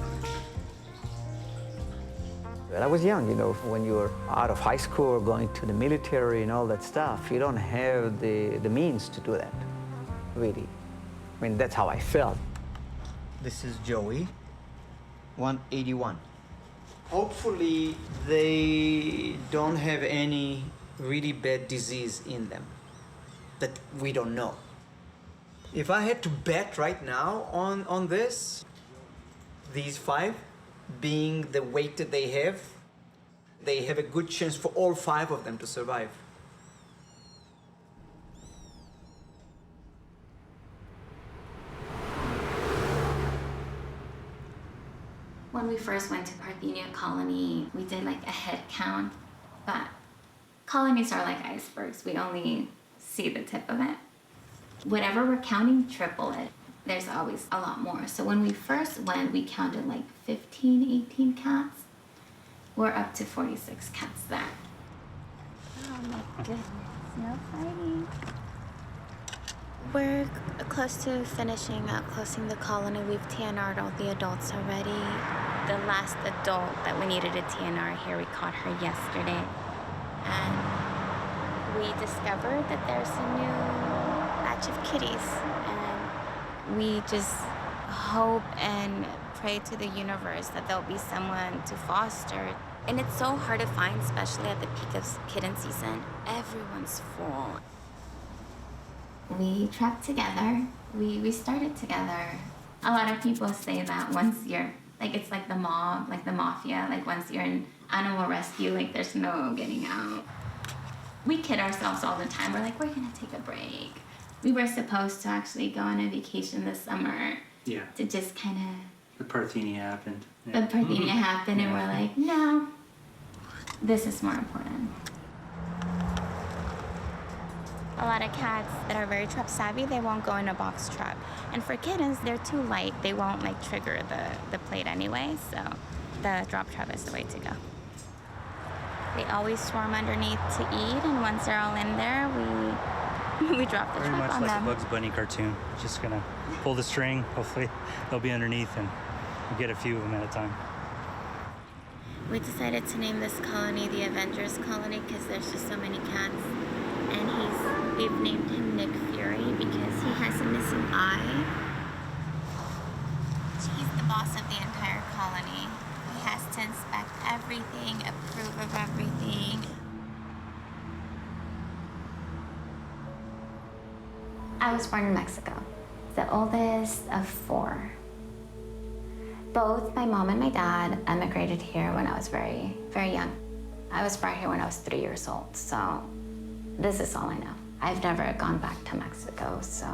But I was young, you know, when you're out of high school or going to the military and all that stuff, you don't have the means to do that, really. I mean, that's how I felt. This is Joey, 181. Hopefully, they don't have any really bad disease in them that we don't know. If I had to bet right now on this, these 5, being the weight that they have a good chance for all 5 of them to survive. When we first went to Parthenia Colony, we did like a head count, but colonies are like icebergs. We only see the tip of it. Whatever we're counting, triple it. There's always a lot more. So when we first went, we counted like 15, 18 cats. We're up to 46 cats there. Oh my goodness, no fighting. We're close to finishing up closing the colony. We've TNR'd all the adults already. The last adult that we needed a TNR here, we caught her yesterday. And we discovered that there's a new batch of kitties. And we just hope and pray to the universe that there'll be someone to foster. And it's so hard to find, especially at the peak of kitten season. Everyone's full. We trapped together. We started together. A lot of people say that once you're, like it's like the mob, like the mafia, like once you're in animal rescue, like there's no getting out. We kid ourselves all the time. We're like, we're gonna take a break. We were supposed to actually go on a vacation this summer. Yeah. To just kind of. The Parthenia happened. The Parthenia happened, and we're like, no, this is more important. A lot of cats that are very trap savvy, they won't go in a box trap. And for kittens, they're too light. They won't like trigger the plate anyway, so the drop trap is the way to go. They always swarm underneath to eat, and once they're all in there, we drop the Very trap much on like them. a Bugs Bunny cartoon. Just gonna pull the string. Hopefully they'll be underneath and we'll get a few of them at a time. We decided to name this colony the Avengers Colony because there's just so many cats. And we've named him Nick Fury because he has a missing eye. He's the boss of the entire colony. He has to inspect everything, approve of everything. I was born in Mexico, the oldest of 4. Both my mom and my dad emigrated here when I was very, very young. I was brought here when I was 3 years old, so this is all I know. I've never gone back to Mexico, so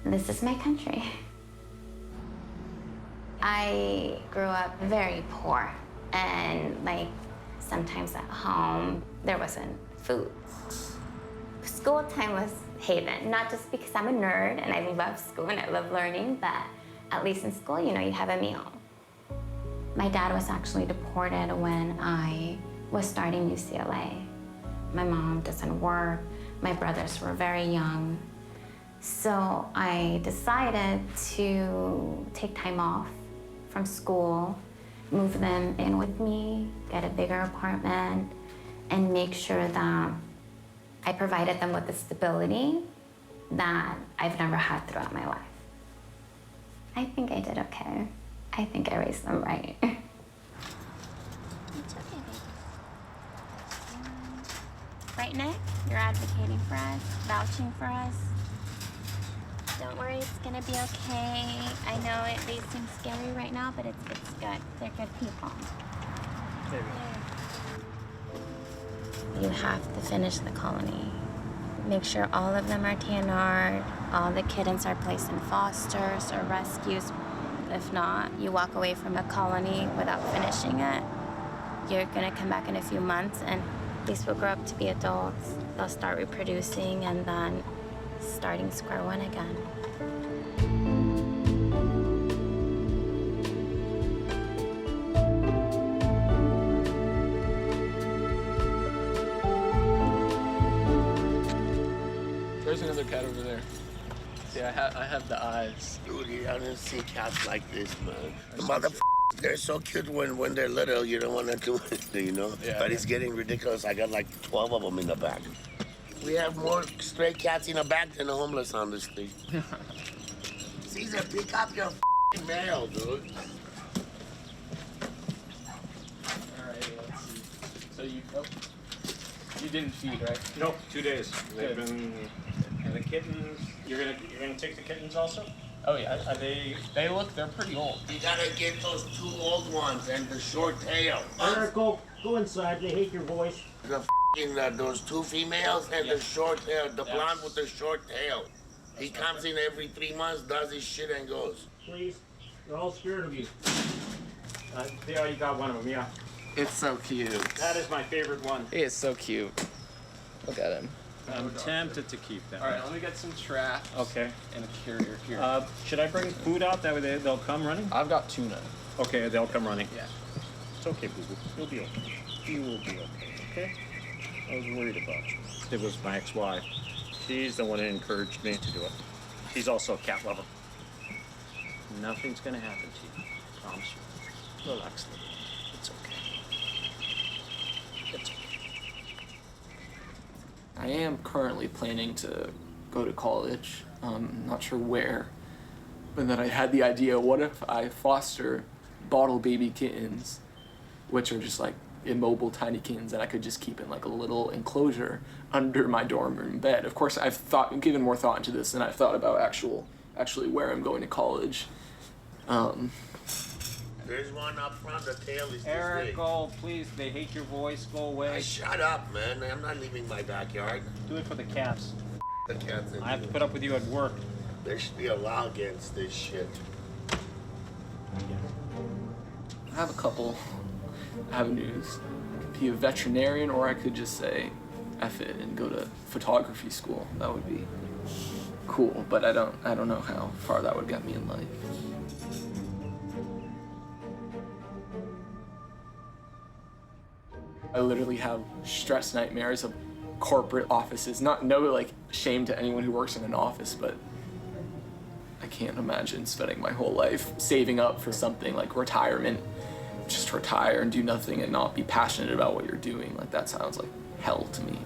this is my country. I grew up very poor, and like sometimes at home, there wasn't food. School time was haven, not just because I'm a nerd and I love school and I love learning, but at least in school, you know, you have a meal. My dad was actually deported when I was starting UCLA. My mom doesn't work. My brothers were very young. So I decided to take time off from school, move them in with me, get a bigger apartment, and make sure that I provided them with the stability that I've never had throughout my life. I think I did okay. I think I raised them right. It's okay, baby. Right, Nick? You're advocating for us, vouching for us. Don't worry, it's gonna be okay. I know they seem scary right now, but it's good. They're good people. You have to finish the colony. Make sure all of them are TNR'd, all the kittens are placed in fosters or rescues. If not, you walk away from a colony without finishing it. You're gonna come back in a few months and these will grow up to be adults. They'll start reproducing and then starting square one again. There's another cat over there. See, I have the eyes. Dude, I didn't see cats like this, man. The mother They're so cute when they're little. You don't want to do anything, you know? Yeah. But it's getting ridiculous. I got like 12 of them in the back. We have more stray cats in the back than the homeless on the street. Caesar, pick up your mail, dude. Alright, let's see. So you didn't feed, right? Nope, 2 days. They've been, and the kittens, you're gonna take the kittens also? Oh yeah. They're pretty old. You gotta get those 2 old ones and the short tail. Eric, go inside. They hate your voice. Those 2 females and the short tail, the blonde with the short tail. He comes in every 3 months, does his shit and goes. Please, they're all scared of you. They already got one of them, yeah. It's so cute. That is my favorite one. He is so cute. Look at him. I'm tempted to keep them. All right, let me get some traps. Okay. And a carrier here. Should I bring food out? That way they'll come running? I've got tuna. Okay, they'll come running. Yeah. It's okay, boo-boo. You'll be okay. You will be okay, okay? I was worried about you. It was my ex-wife. She's the one who encouraged me to do it. She's also a cat lover. Nothing's gonna happen to you. Promise you. Relax a little. It's okay. It's okay. I am currently planning to go to college. Not sure where. And then I had the idea, what if I foster bottle baby kittens, which are just like immobile tiny kittens that I could just keep in like a little enclosure under my dorm room bed. Of course, I've given more thought into this than I've thought about actually where I'm going to college. There's one up front, the tail is this Eric, big. go, please. They hate your voice. Go away. Shut up, man. I'm not leaving my backyard. Do it for the cats. The cats. I have to put up with you at work. There should be a law against this shit. I have a couple avenues. I could be a veterinarian, or I could just say F it and go to photography school. That would be cool, but I don't know how far that would get me in life. I literally have stress nightmares of corporate offices. No like shame to anyone who works in an office, but I can't imagine spending my whole life saving up for something like retirement, just retire and do nothing and not be passionate about what you're doing. Like that sounds like hell to me.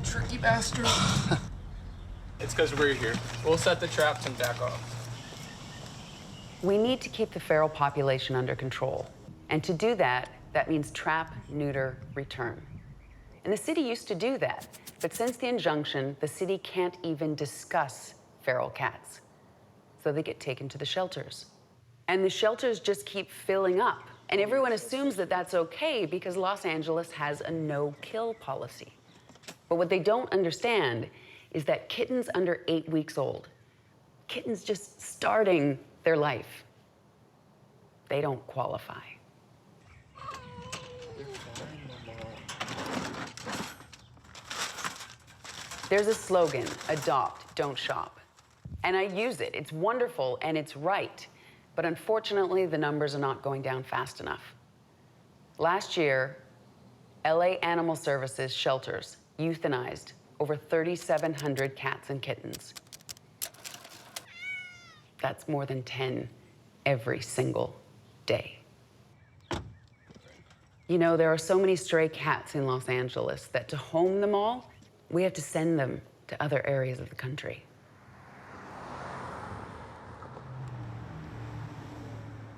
Tricky bastard. It's because we're here. We'll set the traps and back off. We need to keep the feral population under control. And to do that, that means trap, neuter, return. And the city used to do that. But since the injunction, the city can't even discuss feral cats. So they get taken to the shelters. And the shelters just keep filling up. And everyone assumes that that's okay because Los Angeles has a no-kill policy. But what they don't understand is that kittens under 8 weeks old, kittens just starting their life, they don't qualify. There's a slogan, adopt, don't shop. And I use it. It's wonderful and it's right. But unfortunately, the numbers are not going down fast enough. Last year, LA Animal Services shelters euthanized over 3,700 cats and kittens. That's more than 10 every single day. You know, there are so many stray cats in Los Angeles that to home them all, we have to send them to other areas of the country.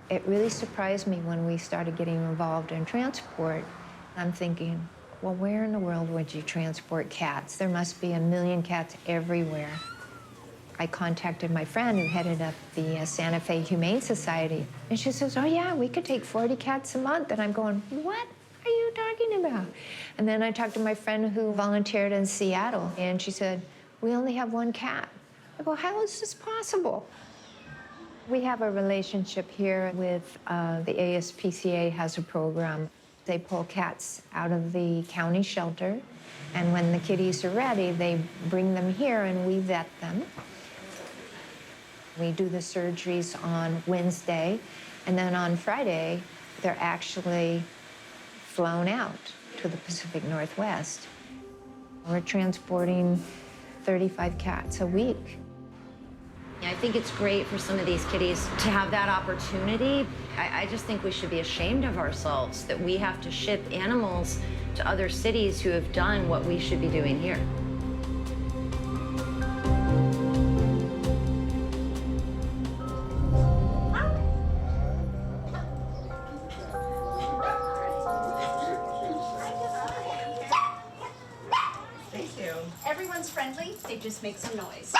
It really surprised me when we started getting involved in transport. I'm thinking, well, where in the world would you transport cats? There must be a million cats everywhere. I contacted my friend who headed up the Santa Fe Humane Society, and she says, oh yeah, we could take 40 cats a month. And I'm going, what are you talking about? And then I talked to my friend who volunteered in Seattle, and she said, we only have 1 cat. I go, how is this possible? We have a relationship here with the ASPCA has a program. They pull cats out of the county shelter, and when the kitties are ready, they bring them here and we vet them. We do the surgeries on Wednesday, and then on Friday, they're actually flown out to the Pacific Northwest. We're transporting 35 cats a week. I think it's great for some of these kitties to have that opportunity. I just think we should be ashamed of ourselves that we have to ship animals to other cities who have done what we should be doing here. Thank you. Everyone's friendly, they just make some noise.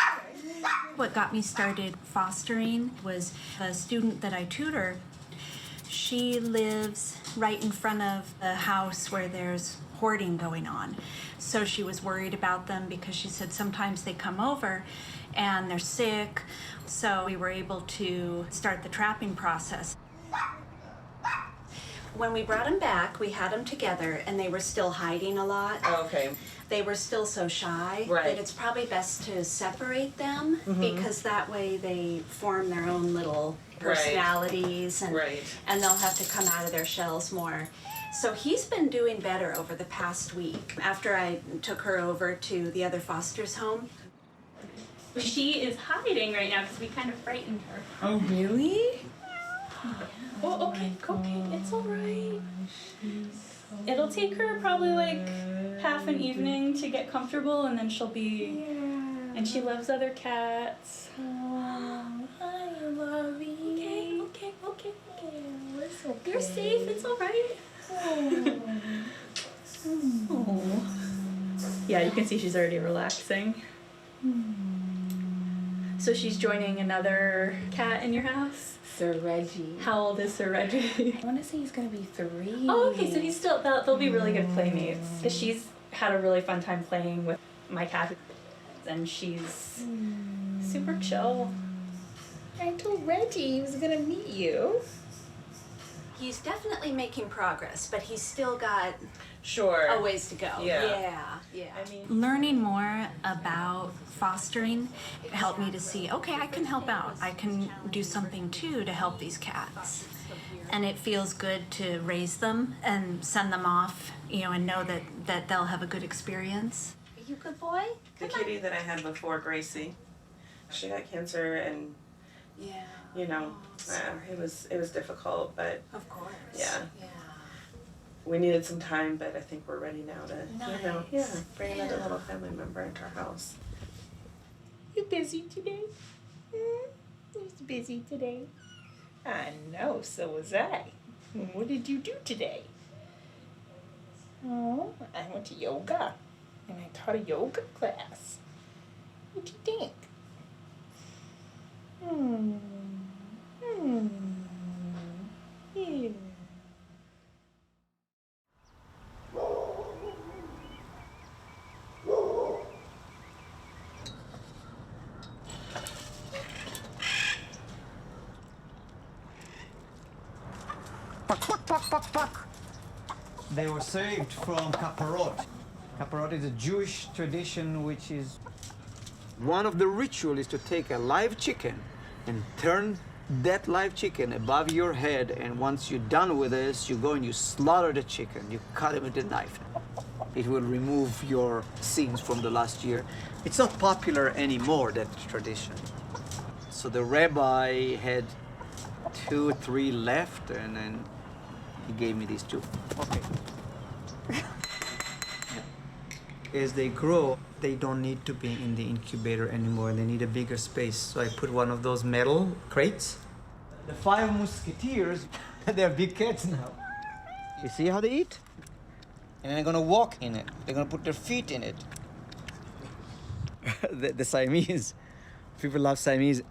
What got me started fostering was a student that I tutor. She lives right in front of the house where there's hoarding going on. So she was worried about them because she said sometimes they come over and they're sick. So we were able to start the trapping process. When we brought them back, we had them together and they were still hiding a lot. Oh, okay. They were still so shy Right. that it's probably best to separate them because that way they form their own little personalities and and they'll have to come out of their shells more. So he's been doing better over the past week after I took her over to the other foster's home. She is hiding right now because we kind of frightened her. Oh, really? Oh, okay, it's all right. It'll take her probably like half an evening to get comfortable, and then she'll be. And she loves other cats. Oh, hi, Lovey. Okay. It's okay. You're safe. It's all right. Oh. Yeah, you can see she's already relaxing. So she's joining another cat in your house? Sir Reggie. How old is Sir Reggie? I want to say he's going to be 3. Oh, okay, so he's still, they'll be really good playmates. Because she's had a really fun time playing with my cat. And she's super chill. I told Reggie he was going to meet you. He's definitely making progress, but he's still got a ways to go. Yeah. I mean, learning more about fostering helped me to see, okay, I can help out. I can do something too to help these cats. And it feels good to raise them and send them off, and know that they'll have a good experience. Are you a good boy? The kitty that I had before, Gracie, she got cancer and it was difficult, but of course. Yeah. We needed some time, but I think we're ready now to bring another little family member into our house. You busy today? You was busy today? I know, so was I. What did you do today? Oh, I went to yoga, and I taught a yoga class. What'd you think? Yeah. They were saved from kaparot. Kaparot is a Jewish tradition which is one of the rituals is to take a live chicken and turn that live chicken above your head, and once you're done with this, you go and you slaughter the chicken. You cut it with a knife. It will remove your sins from the last year. It's not popular anymore, that tradition. So the rabbi had 2 or 3 left, and then he gave me these 2. Okay. As they grow, they don't need to be in the incubator anymore. They need a bigger space. So I put one of those metal crates. The 5 musketeers, they're big cats now. You see how they eat? And they're gonna walk in it. They're gonna put their feet in it. the Siamese. People love Siamese.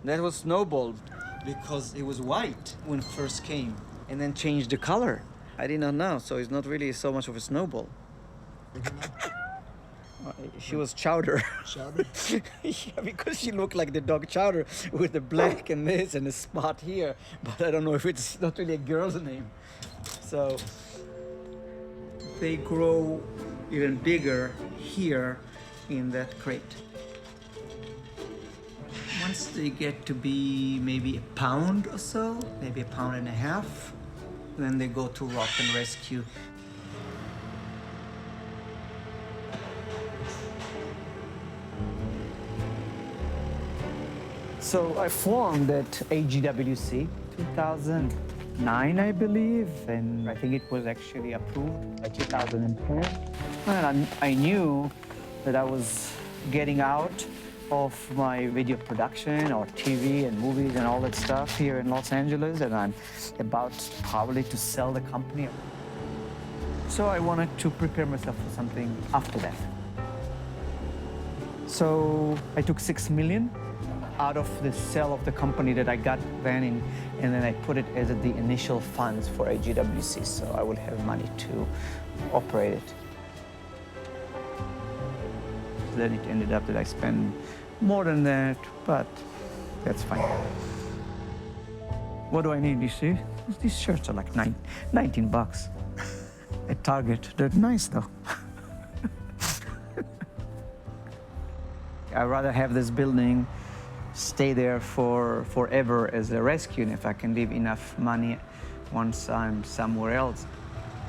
That was snowballed because it was white when it first came and then changed the color. I did not know, so it's not really so much of a snowball. She was Chowder. Chowder? Yeah, because she looked like the dog Chowder with the black and this and a spot here. But I don't know if it's not really a girl's name. So they grow even bigger here in that crate. Once they get to be maybe a pound or so, maybe a pound and a half, Then they go to rock and rescue. So I formed at AGWC 2009, I believe, and I think it was actually approved by 2010. And I knew that I was getting out of my video production or TV and movies and all that stuff here in Los Angeles, and I'm about probably to sell the company. So I wanted to prepare myself for something after that. So I took $6 million out of the sale of the company that I got then, and then I put it as the initial funds for AGWC, so I would have money to operate it. Then it ended up that I spent more than that, but that's fine. What do I need, you see? These shirts are like 19 bucks at Target. They're nice, though. I'd rather have this building stay there forever as a rescue, and if I can leave enough money once I'm somewhere else,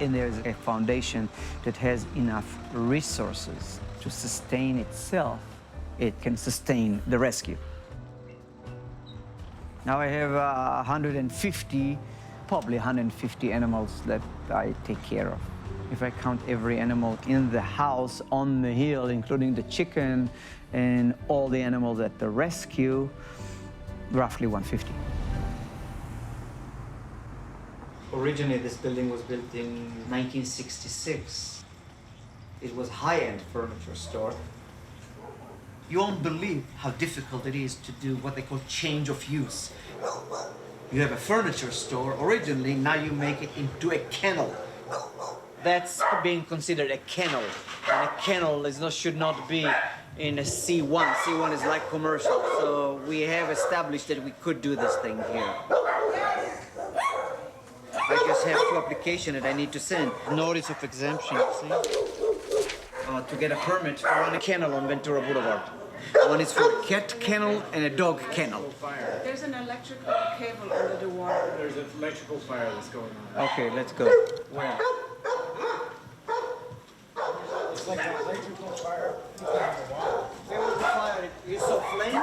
and there's a foundation that has enough resources to sustain itself, it can sustain the rescue. Now I have 150, probably 150 animals that I take care of. If I count every animal in the house, on the hill, including the chicken and all the animals at the rescue, roughly 150. Originally, this building was built in 1966. It was a high-end furniture store. You won't believe how difficult it is to do what they call change of use. You have a furniture store originally, now you make it into a kennel. That's being considered a kennel. And a kennel should not be in a C1. C1 is like commercial. So we have established that we could do this thing here. I just have 2 applications that I need to send. Notice of exemption, see? To get a permit to run a kennel on Ventura Boulevard. One is for a cat kennel and a dog kennel. There's an electrical cable under the water. There's an electrical fire that's going on. Okay, let's go. Where? It's like an electrical fire. Where was the fire? You saw flame?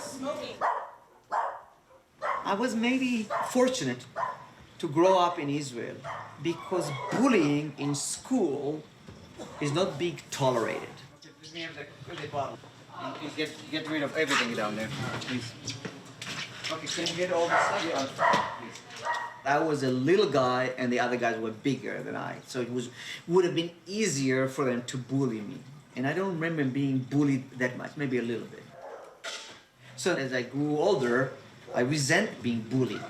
Smoking. I was maybe fortunate to grow up in Israel because bullying in school is not being tolerated. Get rid of everything down there, please. Okay, can you get all this stuff? Please. I was a little guy and the other guys were bigger than I, so it would have been easier for them to bully me. And I don't remember being bullied that much, maybe a little bit. So as I grew older, I resent being bullied.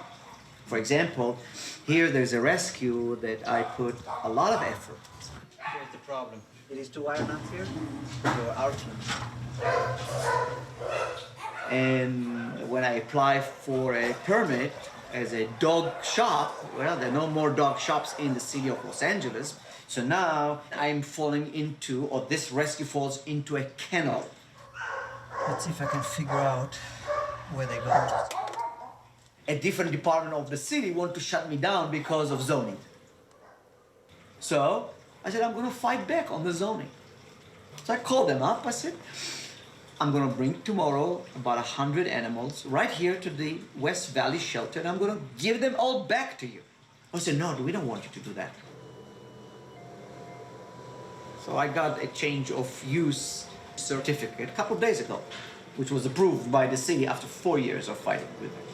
For example, here there's a rescue that I put a lot of effort. Here's the problem. It is 2 wire nuts here for our team. And when I apply for a permit as a dog shop, well, there are no more dog shops in the city of Los Angeles. So now I'm falling into, or this rescue falls into a kennel. Let's see if I can figure out where they go. A different department of the city want to shut me down because of zoning. So I said, I'm going to fight back on the zoning. So I called them up. I said, I'm going to bring tomorrow about 100 animals right here to the West Valley shelter, and I'm going to give them all back to you. I said, no, we don't want you to do that. So I got a change of use certificate a couple of days ago, which was approved by the city after 4 years of fighting with it.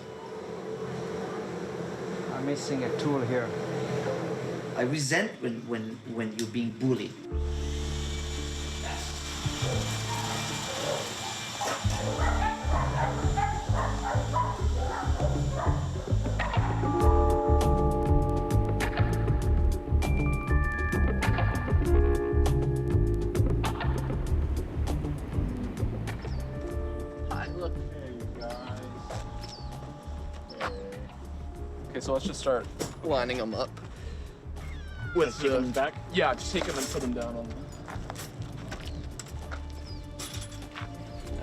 I'm missing a tool here. I resent when you're being bullied. Okay, so let's just start lining them up. With take them back? Yeah, just take them and put them down on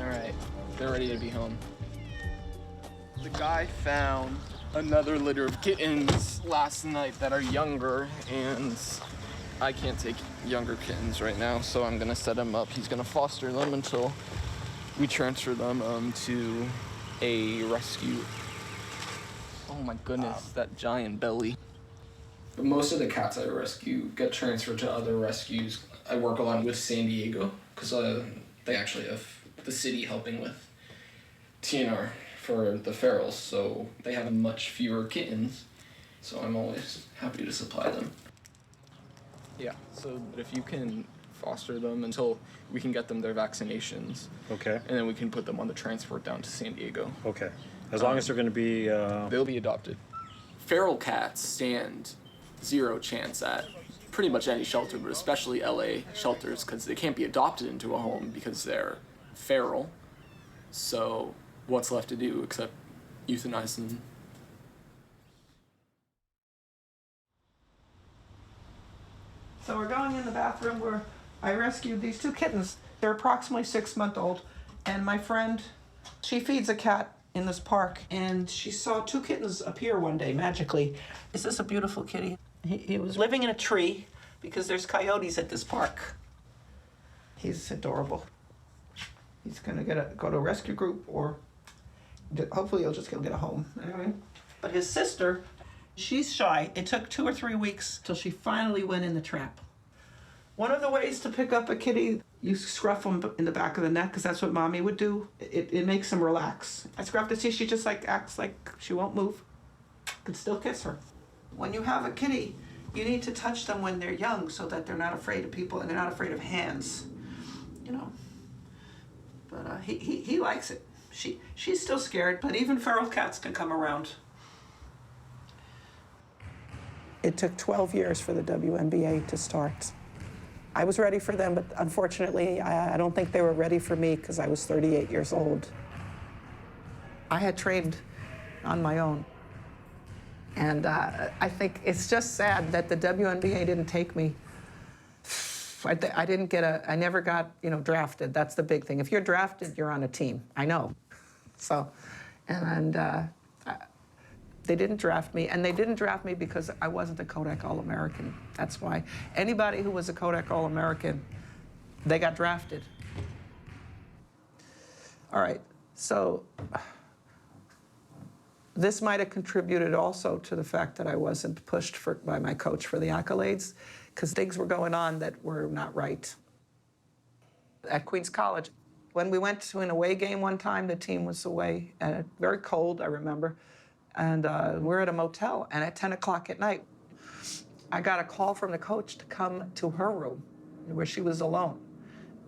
All right, they're ready to be home. The guy found another litter of kittens last night that are younger, and I can't take younger kittens right now, so I'm gonna set him up. He's gonna foster them until we transfer them to a rescue. Oh my goodness, that giant belly. But most of the cats I rescue get transferred to other rescues. I work a lot with San Diego, because they actually have the city helping with TNR for the ferals, so they have much fewer kittens, so I'm always happy to supply them. Yeah, so if you can foster them until we can get them their vaccinations. Okay. And then we can put them on the transport down to San Diego. Okay. As long as they're going to be... They'll be adopted. Feral cats stand zero chance at pretty much any shelter, but especially LA shelters, because they can't be adopted into a home because they're feral. So what's left to do except euthanize them? So we're going in the bathroom where I rescued these two kittens. They're approximately 6 months old. And my friend, she feeds a cat in this park, and she saw two kittens appear one day magically. Is this a beautiful kitty? He was living in a tree because there's coyotes at this park. He's adorable. He's gonna go to a rescue group, or hopefully he'll get a home. Anyway. But his sister, she's shy. It took 2 or 3 weeks till she finally went in the trap. One of the ways to pick up a kitty, you scruff them in the back of the neck, because that's what mommy would do. It makes them relax. I scruff to see she just acts like she won't move. Could still kiss her. When you have a kitty, you need to touch them when they're young so that they're not afraid of people and they're not afraid of hands, you know. But he likes it. She's still scared, but even feral cats can come around. It took 12 years for the WNBA to start. I was ready for them, but unfortunately, I don't think they were ready for me because I was 38 years old. I had trained on my own. And I think it's just sad that the WNBA didn't take me. I didn't get I never got, drafted. That's the big thing. If you're drafted, you're on a team. I know. So, and they didn't draft me, and they didn't draft me because I wasn't a Kodak All-American. That's why. Anybody who was a Kodak All-American, they got drafted. All right, so this might have contributed also to the fact that I wasn't pushed by my coach for the accolades, because things were going on that were not right. At Queens College, when we went to an away game one time, the team was away, and very cold, I remember. And we're at a motel, and at 10 o'clock at night, I got a call from the coach to come to her room where she was alone.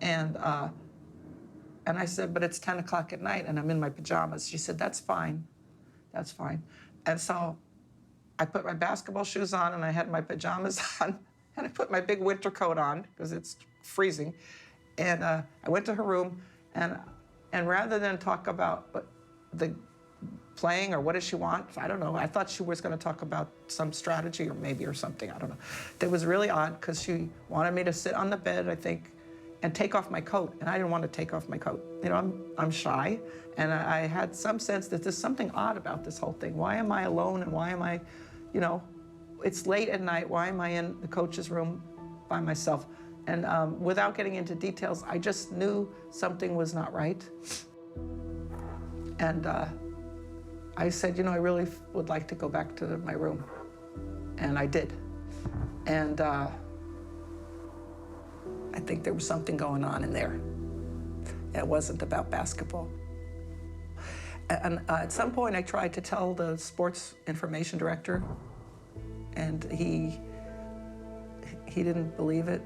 And I said, but it's 10 o'clock at night, and I'm in my pajamas. She said, that's fine. That's fine. And so I put my basketball shoes on, and I had my pajamas on, and I put my big winter coat on because it's freezing. And I went to her room, and rather than talk about the playing or what does she want, I don't know. I thought she was going to talk about some strategy or something. I don't know. It was really odd because she wanted me to sit on the bed, I think, and take off my coat, and I didn't want to take off my coat. I'm shy, and I had some sense that there's something odd about this whole thing. Why am I alone, and why am I, it's late at night. Why am I in the coach's room by myself? And without getting into details, I just knew something was not right. And I said, I really would like to go back to my room. And I did. And I think there was something going on in there. It wasn't about basketball. And at some point, I tried to tell the sports information director, and he didn't believe it.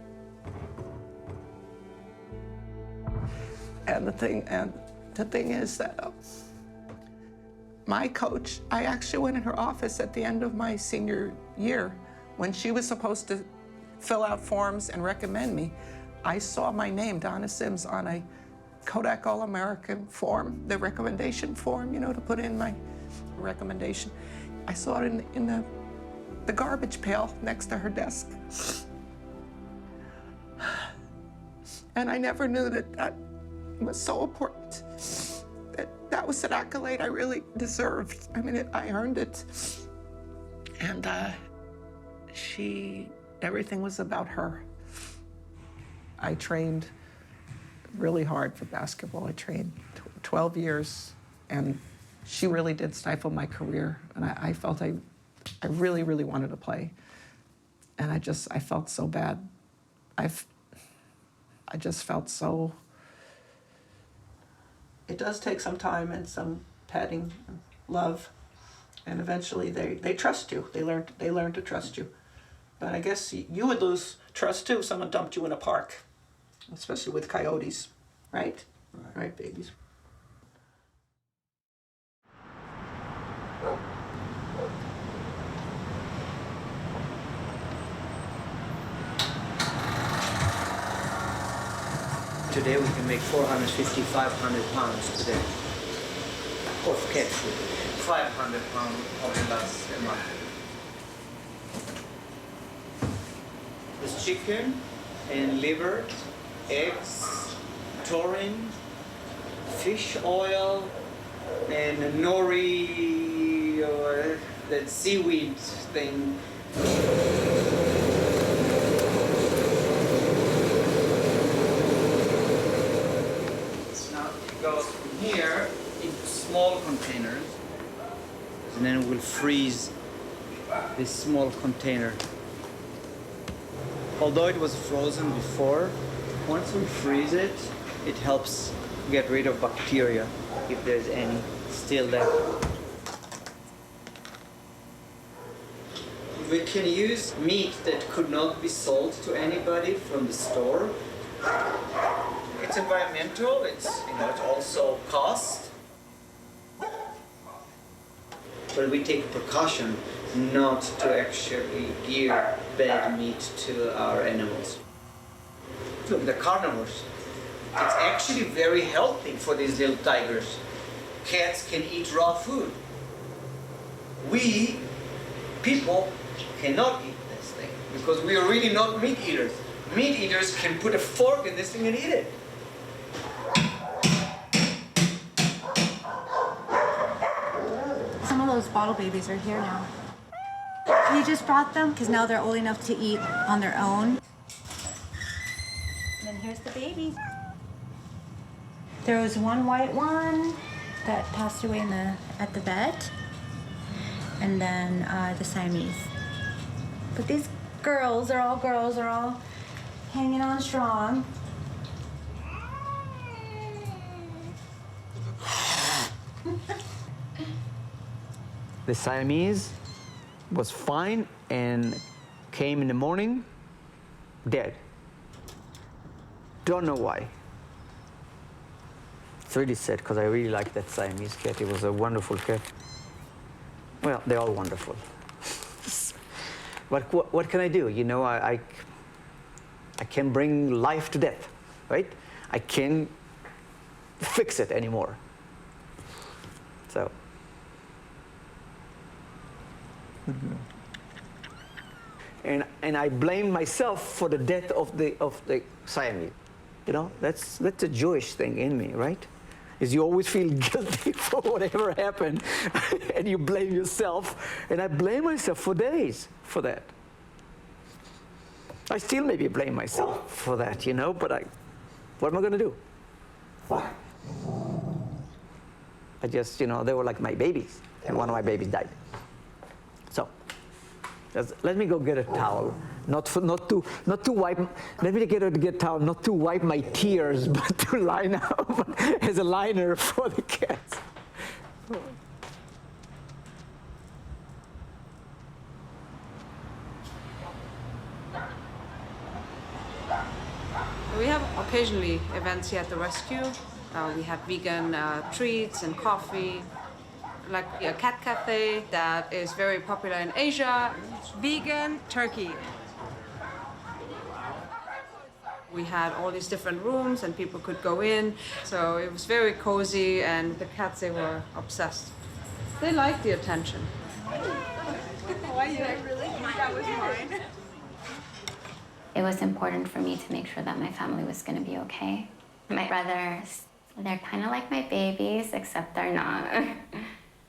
And the thing is that my coach, I actually went in her office at the end of my senior year when she was supposed to fill out forms and recommend me. I saw my name, Donna Sims, on a Kodak All-American form, the recommendation form, to put in my recommendation. I saw it in the garbage pail next to her desk. And I never knew that was so important. That was an accolade I really deserved. I mean, I earned it. And everything was about her. I trained really hard for basketball. I trained 12 years, and she really did stifle my career. And I felt I really, really wanted to play. And I felt so bad. I just felt so. It does take some time and some petting, love, and eventually they trust you. They learn to trust you. But I guess you would lose trust too if someone dumped you in a park, especially with coyotes, right? Right, babies. Today we can make 450, 500 pounds today of cat food. 500 pounds of last a month. There's chicken and liver, eggs, taurine, fish oil, and nori, or that seaweed thing. Goes from here into small containers, and then we'll freeze this small container. Although it was frozen before, once we freeze it, it helps get rid of bacteria, if there's any still there. We can use meat that could not be sold to anybody from the store. It's environmental, it's also cost. But we take precaution not to actually give bad meat to our animals. Look, the carnivores. It's actually very healthy for these little tigers. Cats can eat raw food. We, people, cannot eat this thing because we are really not meat eaters. Meat eaters can put a fork in this thing and eat it. Some of those bottle babies are here now. We just brought them because now they're old enough to eat on their own. And then here's the baby. There was one white one that passed away at the vet, and then the Siamese. But these girls, they're all hanging on strong. The Siamese was fine and came in the morning dead. Don't know why. It's really sad because I really liked that Siamese cat. It was a wonderful cat. Well, they're all wonderful. But what can I do? You know, I can't bring life to death, right? I can't fix it anymore. So. And I blame myself for the death of the Siamese. You know, that's a Jewish thing in me, right? Is you always feel guilty for whatever happened, and you blame yourself. And I blame myself for days for that. I still maybe blame myself for that, you know, but what am I going to do? I just, you know, they were like my babies, and one of my babies died. So, let me go get a towel, not to wipe. Let me get a towel, not to wipe my tears, but to line up as a liner for the cats. We have occasionally events here at the rescue. We have vegan treats and coffee, like a cat cafe that is very popular in Asia. Vegan turkey. We had all these different rooms and people could go in, so it was very cozy, and the cats, they were obsessed. They liked the attention. Why did I really think that was mine? It was important for me to make sure that my family was going to be okay. My brother They're kind of like my babies, except they're not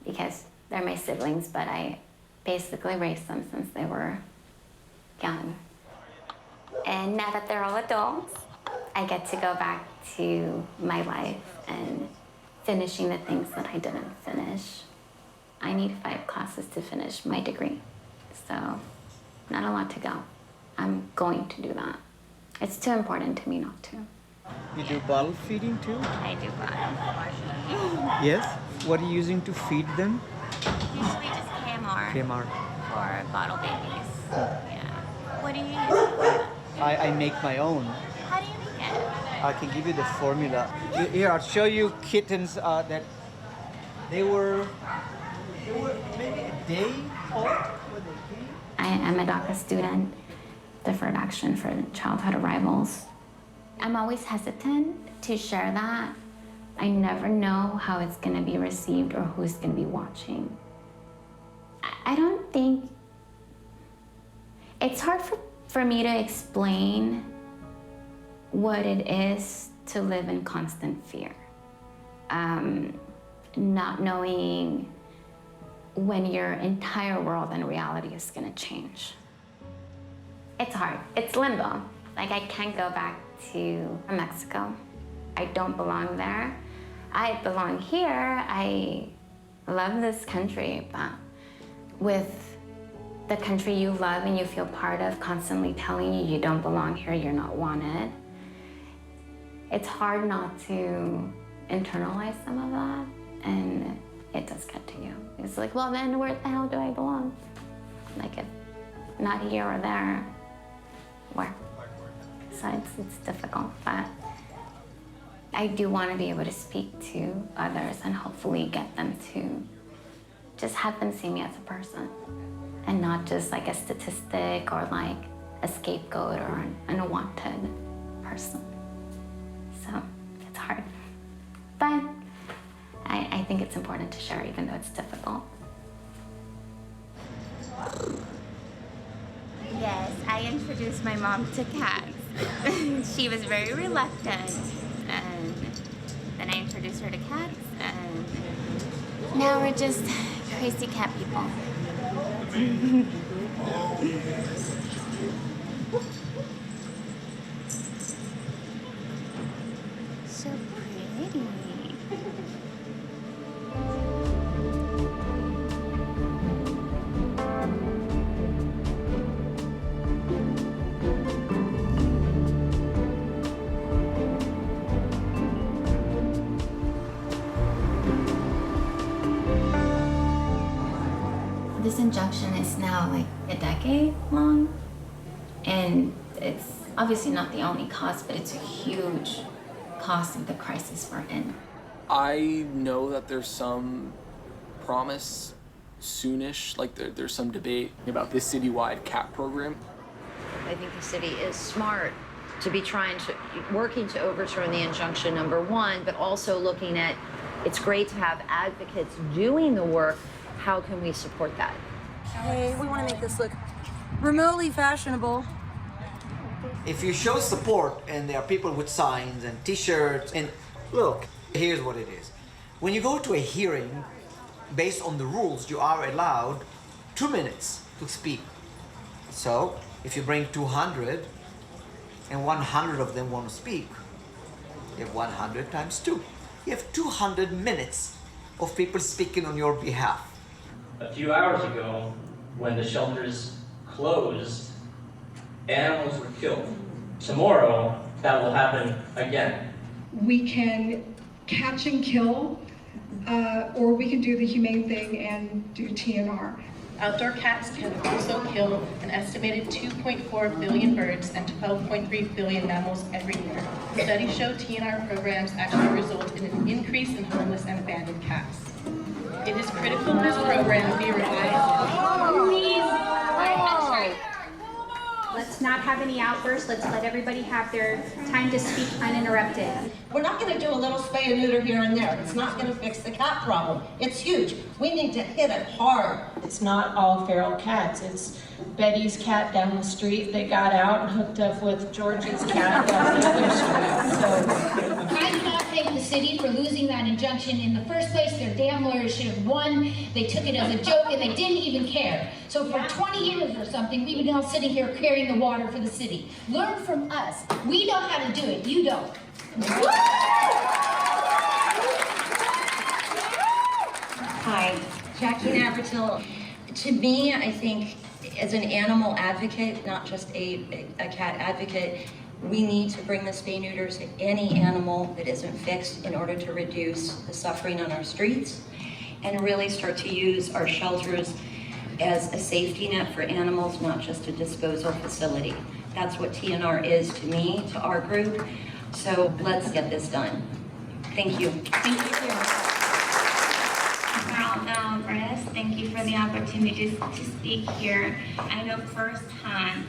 because they're my siblings, but I basically raised them since they were young. And now that they're all adults, I get to go back to my life and finishing the things that I didn't finish. I need 5 classes to finish my degree, so not a lot to go. I'm going to do that. It's too important to me not to. You do bottle feeding too? I do bottle. Yes? What are you using to feed them? Usually just KMR. KMR. For bottle babies. Yeah. What do you use? I make my own. How do you make it? I can give you the formula. Here, I'll show you kittens that they were maybe a day old when they came. I am a DACA student, deferred action for childhood arrivals. I'm always hesitant to share that. I never know how it's gonna be received or who's gonna be watching. I don't think, it's hard for me to explain what it is to live in constant fear. Not knowing when your entire world and reality is gonna change. It's hard, it's limbo. Like I can't go back to Mexico. I don't belong there. I belong here. I love this country, but with the country you love and you feel part of constantly telling you you don't belong here, you're not wanted, it's hard not to internalize some of that, and it does get to you. It's like, well then where the hell do I belong? Like if not here or there, where? So it's difficult, but I do want to be able to speak to others and hopefully get them to just have them see me as a person and not just like a statistic or like a scapegoat or an unwanted person. So it's hard, but I think it's important to share even though it's difficult. Yes, I introduced my mom to cats. She was very reluctant, and then I introduced her to cats, and now we're just crazy cat people. So pretty. This injunction is now like a decade long, and it's obviously not the only cause, but it's a huge cause of the crisis we're in. I know that there's some promise soonish, like there's some debate about this citywide cat program. I think the city is smart to be working to overturn the injunction, number one, but also looking at, it's great to have advocates doing the work. How can we support that? Hey, we want to make this look remotely fashionable. If you show support and there are people with signs and t-shirts, and look, here's what it is. When you go to a hearing, based on the rules, you are allowed 2 minutes to speak. So if you bring 200 and 100 of them want to speak, you have 100 times 2. You have 200 minutes of people speaking on your behalf. A few hours ago, when the shelters closed, animals were killed. Tomorrow, that will happen again. We can catch and kill, or we can do the humane thing and do TNR. Outdoor cats can also kill an estimated 2.4 billion birds and 12.3 billion mammals every year. Studies show TNR programs actually result in an increase in homeless and abandoned cats. It is critical this program be revised. Let's not have any outbursts. Let's let everybody have their time to speak uninterrupted. We're not going to do a little spay and neuter here and there. It's not going to fix the cat problem. It's huge. We need to hit it hard. It's not all feral cats. It's Betty's cat down the street that got out and hooked up with George's cat down the other street. So I cannot take blame the city for losing that injunction in the first place. Their damn lawyers should have won. They took it as a joke and they didn't even care. So for 20 years or something, we've been now sitting here carrying the water for the city. Learn from us. We know how to do it. You don't. Hi, Jackie Navratil. To me, I think as an animal advocate, not just a cat advocate, we need to bring the spay neuters to any animal that isn't fixed in order to reduce the suffering on our streets and really start to use our shelters as a safety net for animals, not just a disposal facility. That's what TNR is to me, to our group. So let's get this done. Thank you. Thank you. Chris, thank you for the opportunity to speak here. I know firsthand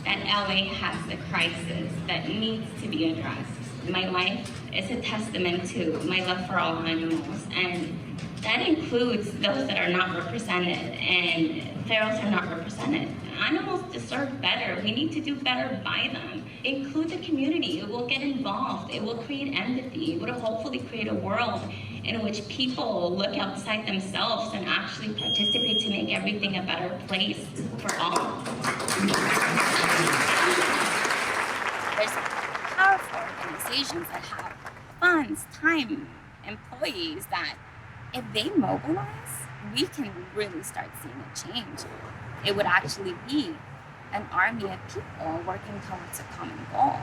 that LA has a crisis that needs to be addressed. My life is a testament to my love for all animals, and that includes those that are not represented, and ferals are not represented. Animals deserve better. We need to do better by them. Include the community. It will get involved. It will create empathy. It will hopefully create a world in which people look outside themselves and actually participate to make everything a better place for all. There's powerful organizations that have funds, time, employees that if they mobilize, we can really start seeing a change. It would actually be an army of people working towards a common goal.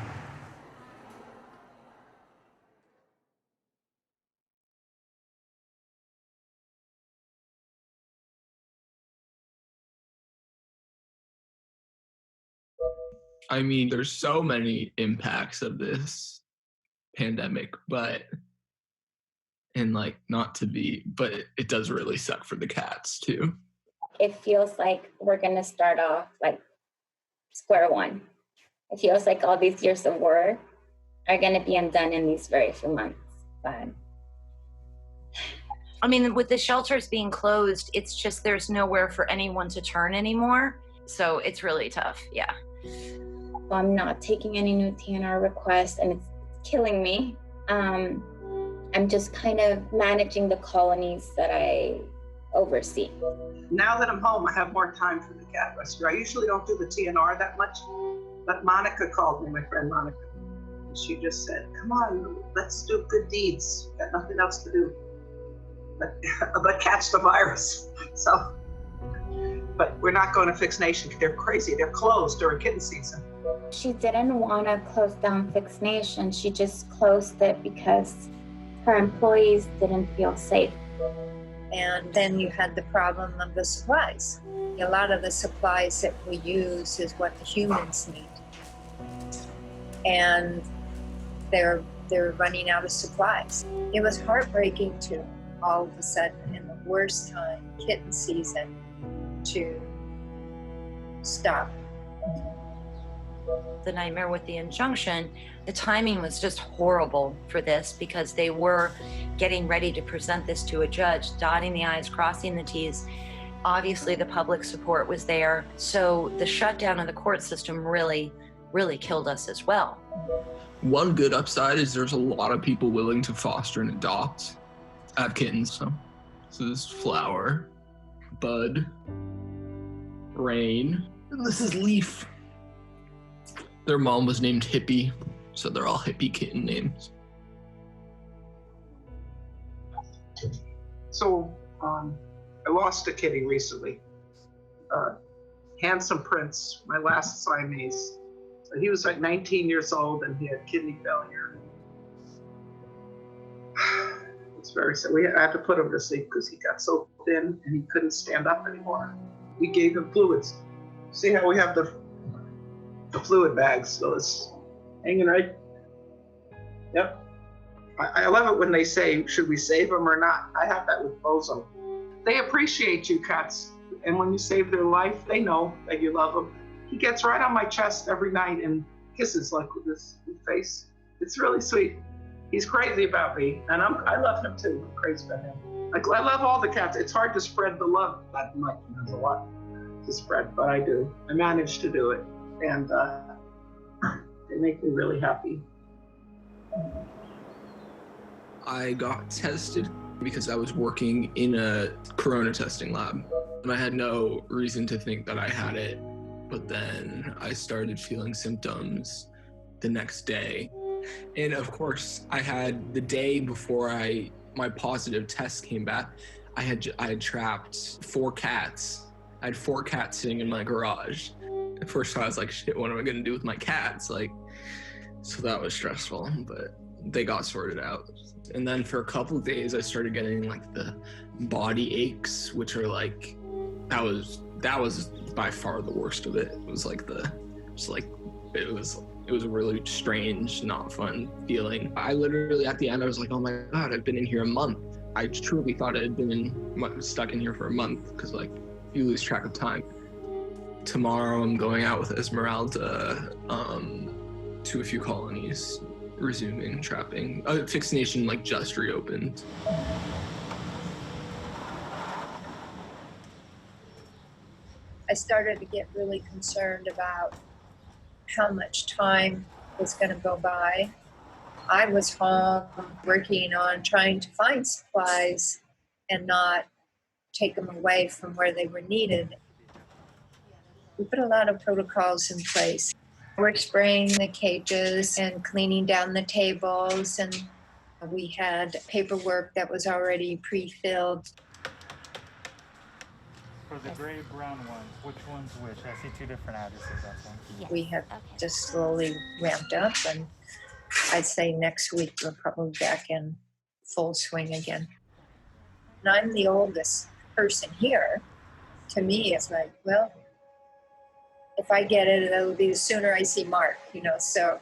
I mean, there's so many impacts of this pandemic, but it does really suck for the cats too. It feels like we're gonna start off like square one. It feels like all these years of work are gonna be undone in these very few months. But I mean, with the shelters being closed, it's just there's nowhere for anyone to turn anymore. So it's really tough, yeah. I'm not taking any new TNR requests, and it's killing me. I'm just kind of managing the colonies that I oversee. Now that I'm home, I have more time for the cat rescue. I usually don't do the TNR that much, but Monica called me, my friend Monica, and she just said, come on, let's do good deeds. Got nothing else to do but catch the virus. So, but we're not going to Fix Nation. They're crazy. They're closed during kitten season. She didn't want to close down Fix Nation. She just closed it because her employees didn't feel safe. And then you had the problem of the supplies. A lot of the supplies that we use is what the humans need. And they're running out of supplies. It was heartbreaking to all of a sudden, in the worst time, kitten season, to stop. The nightmare with the injunction, the timing was just horrible for this because they were getting ready to present this to a judge, dotting the I's, crossing the T's. Obviously, the public support was there. So the shutdown of the court system really, really killed us as well. One good upside is there's a lot of people willing to foster and adopt. I have kittens, so this is Flower, Bud, Rain, and this is Leaf. Their mom was named Hippie, so they're all hippie kitten names. So I lost a kitty recently. Handsome Prince, my last Siamese. So he was like 19 years old and he had kidney failure. It's very sad. I had to put him to sleep because he got so thin and he couldn't stand up anymore. We gave him fluids. See how we have the fluid bags, so it's hanging right. Yep. I love it when they say, should we save them or not? I have that with Bozo. They appreciate you, cats. And when you save their life, they know that you love them. He gets right on my chest every night and kisses like with his face. It's really sweet. He's crazy about me, and I love him too. I'm crazy about him. I love all the cats. It's hard to spread the love that much. There's a lot to spread, but I do. I manage to do it, and they make me really happy. I got tested because I was working in a corona testing lab, and I had no reason to think that I had it. But then I started feeling symptoms the next day. And of course, I had the day before my positive test came back, I had trapped 4 cats. I had 4 cats sitting in my garage. At first I was like, shit, what am I gonna do with my cats? Like, so that was stressful, but they got sorted out. And then for a couple of days I started getting like the body aches, which are like, that was by far the worst of it. It was like it was a really strange, not fun feeling. I literally, at the end, I was like, oh my God, I've been in here a month. I truly thought I had been stuck in here for a month, because like, you lose track of time. Tomorrow I'm going out with Esmeralda to a few colonies, resuming trapping. Fixed Nation like just reopened. I started to get really concerned about how much time was going to go by. I was home working on trying to find supplies and not take them away from where they were needed. We put a lot of protocols in place. We're spraying the cages and cleaning down the tables, and we had paperwork that was already pre-filled. For the gray-brown ones, which one's which? I see 2 different addresses, that's one. Yes. We have just slowly ramped up, and I'd say next week we're probably back in full swing again. And I'm the oldest person here. To me, it's like, well, if I get it, it'll be the sooner I see Mark, so.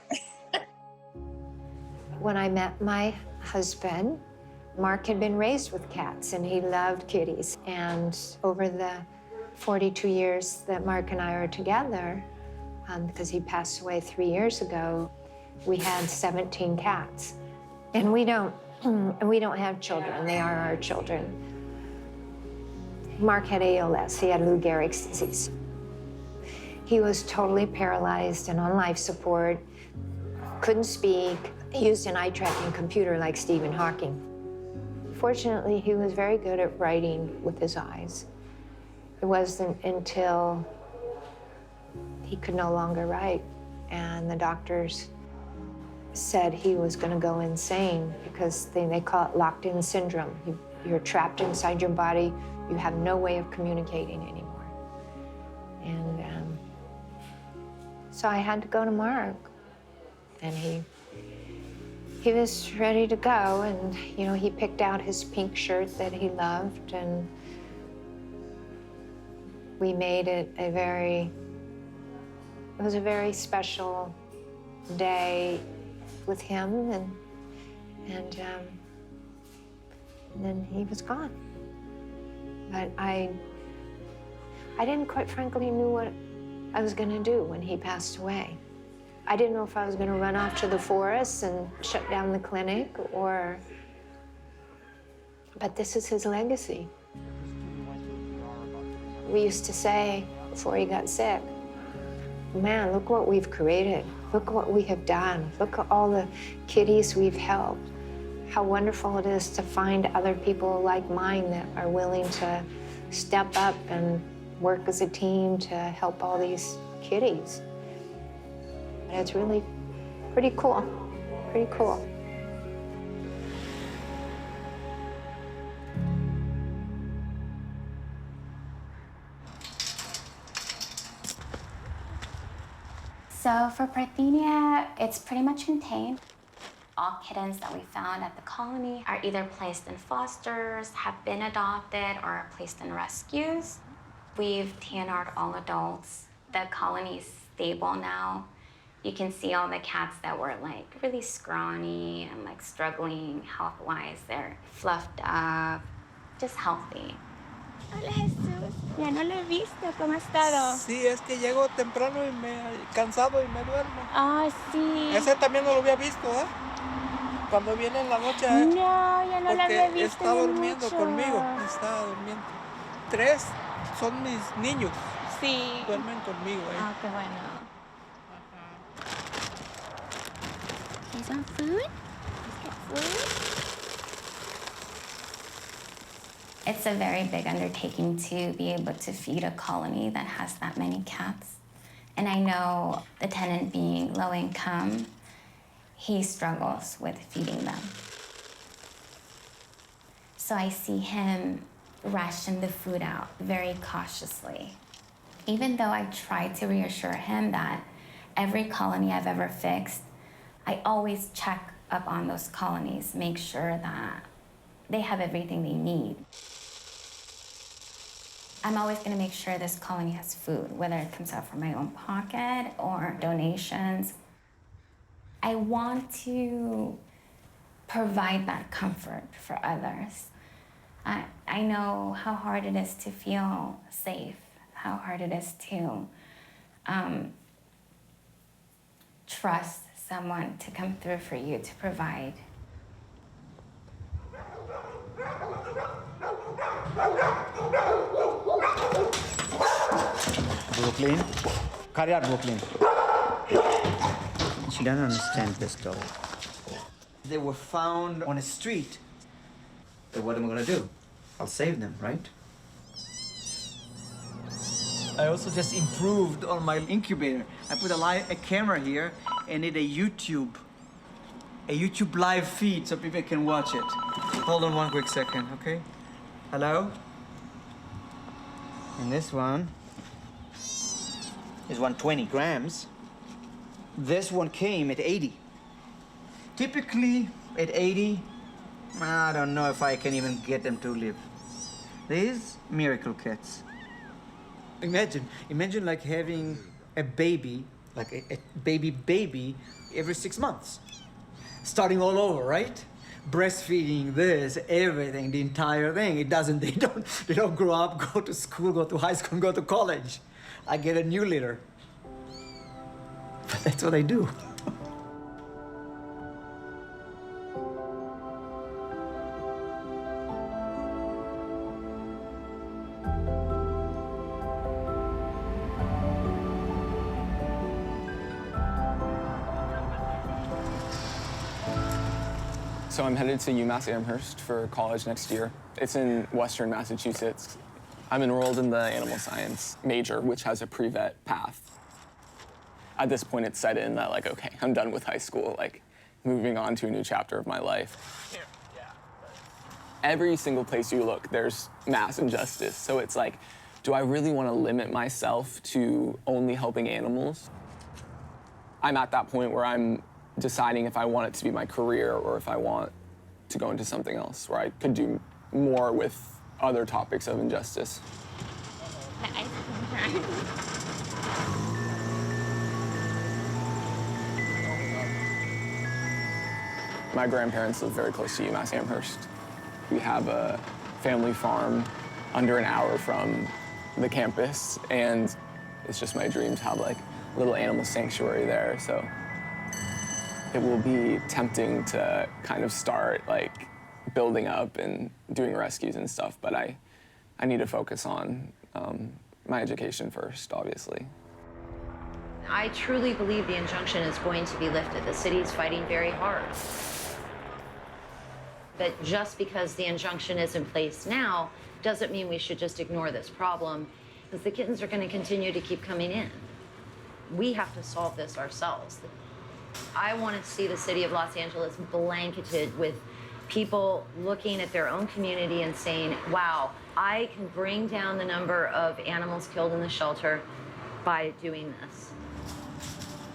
When I met my husband, Mark had been raised with cats and he loved kitties. And over the 42 years that Mark and I are together, because he passed away 3 years ago, we had 17 cats. And we don't have children, they are our children. Mark had ALS, he had Lou Gehrig's disease. He was totally paralyzed and on life support, couldn't speak, used an eye-tracking computer like Stephen Hawking. Fortunately, he was very good at writing with his eyes. It wasn't until he could no longer write, and the doctors said he was going to go insane because they call it locked-in syndrome. You're trapped inside your body. You have no way of communicating anymore. And so I had to go to Mark, and he was ready to go, and he picked out his pink shirt that he loved, and we made it a very special day with him, and then he was gone. But I didn't quite frankly knew what I was gonna do when he passed away. I didn't know if I was gonna run off to the forest and shut down the clinic, but this is his legacy. We used to say before he got sick, man, look what we've created. Look what we have done. Look at all the kitties we've helped. How wonderful it is to find other people like mine that are willing to step up and work as a team to help all these kitties. And it's really pretty cool, pretty cool. So for Parthenia, it's pretty much contained. All kittens that we found at the colony are either placed in fosters, have been adopted, or are placed in rescues. We've TNR'd all adults. The colony's stable now. You can see all the cats that were like really scrawny and like struggling health-wise. They're fluffed up, just healthy. Hola Jesús, ya no lo he visto, ¿cómo ha estado? Sí, es que llego temprano y cansado y me duermo. Ah, sí. Ese también no lo había visto, ¿eh? Cuando viene en la noche, No, ya no lo había porque visto. está durmiendo mucho. conmigo, está durmiendo. 3 son mis niños. Sí. Duermen conmigo, Ah, qué bueno. Need some food? Let's get food. It's a very big undertaking to be able to feed a colony that has that many cats. And I know the tenant being low income, he struggles with feeding them. So I see him ration the food out very cautiously. Even though I try to reassure him that every colony I've ever fixed, I always check up on those colonies, make sure that they have everything they need. I'm always gonna make sure this colony has food, whether it comes out from my own pocket or donations. I want to provide that comfort for others. I know how hard it is to feel safe, how hard it is to trust someone to come through for you to provide. Brooklyn. Carry out, Brooklyn. She doesn't understand this dog. They were found on a street. So what am I gonna do? I'll save them, right? I also just improved on my incubator. I put a camera here and did a YouTube live feed so people can watch it. Hold on one quick second, okay? Hello? And this one is 120 grams. This one came at 80. Typically, at 80, I don't know if I can even get them to live. These miracle cats. Imagine like having a baby, like a baby every 6 months. Starting all over, right? Breastfeeding, this, everything, the entire thing. They don't grow up, go to school, go to high school, go to college. I get a new litter. But that's what I do. So I'm headed to UMass Amherst for college next year. It's in Western Massachusetts. I'm enrolled in the animal science major, which has a pre-vet path. At this point, it's set in that, like, okay, I'm done with high school, like, moving on to a new chapter of my life. Every single place you look, there's mass injustice. So it's like, do I really want to limit myself to only helping animals? I'm at that point where I'm deciding if I want it to be my career or if I want to go into something else where I could do more with other topics of injustice. My grandparents live very close to UMass Amherst. We have a family farm under an hour from the campus, and it's just my dream to have like a little animal sanctuary there. So it will be tempting to kind of start like building up and doing rescues and stuff, but I need to focus on my education first, obviously. I truly believe the injunction is going to be lifted. The city's fighting very hard. But just because the injunction is in place now doesn't mean we should just ignore this problem, because the kittens are going to continue to keep coming in. We have to solve this ourselves. I want to see the city of Los Angeles blanketed with people looking at their own community and saying, wow, I can bring down the number of animals killed in the shelter by doing this.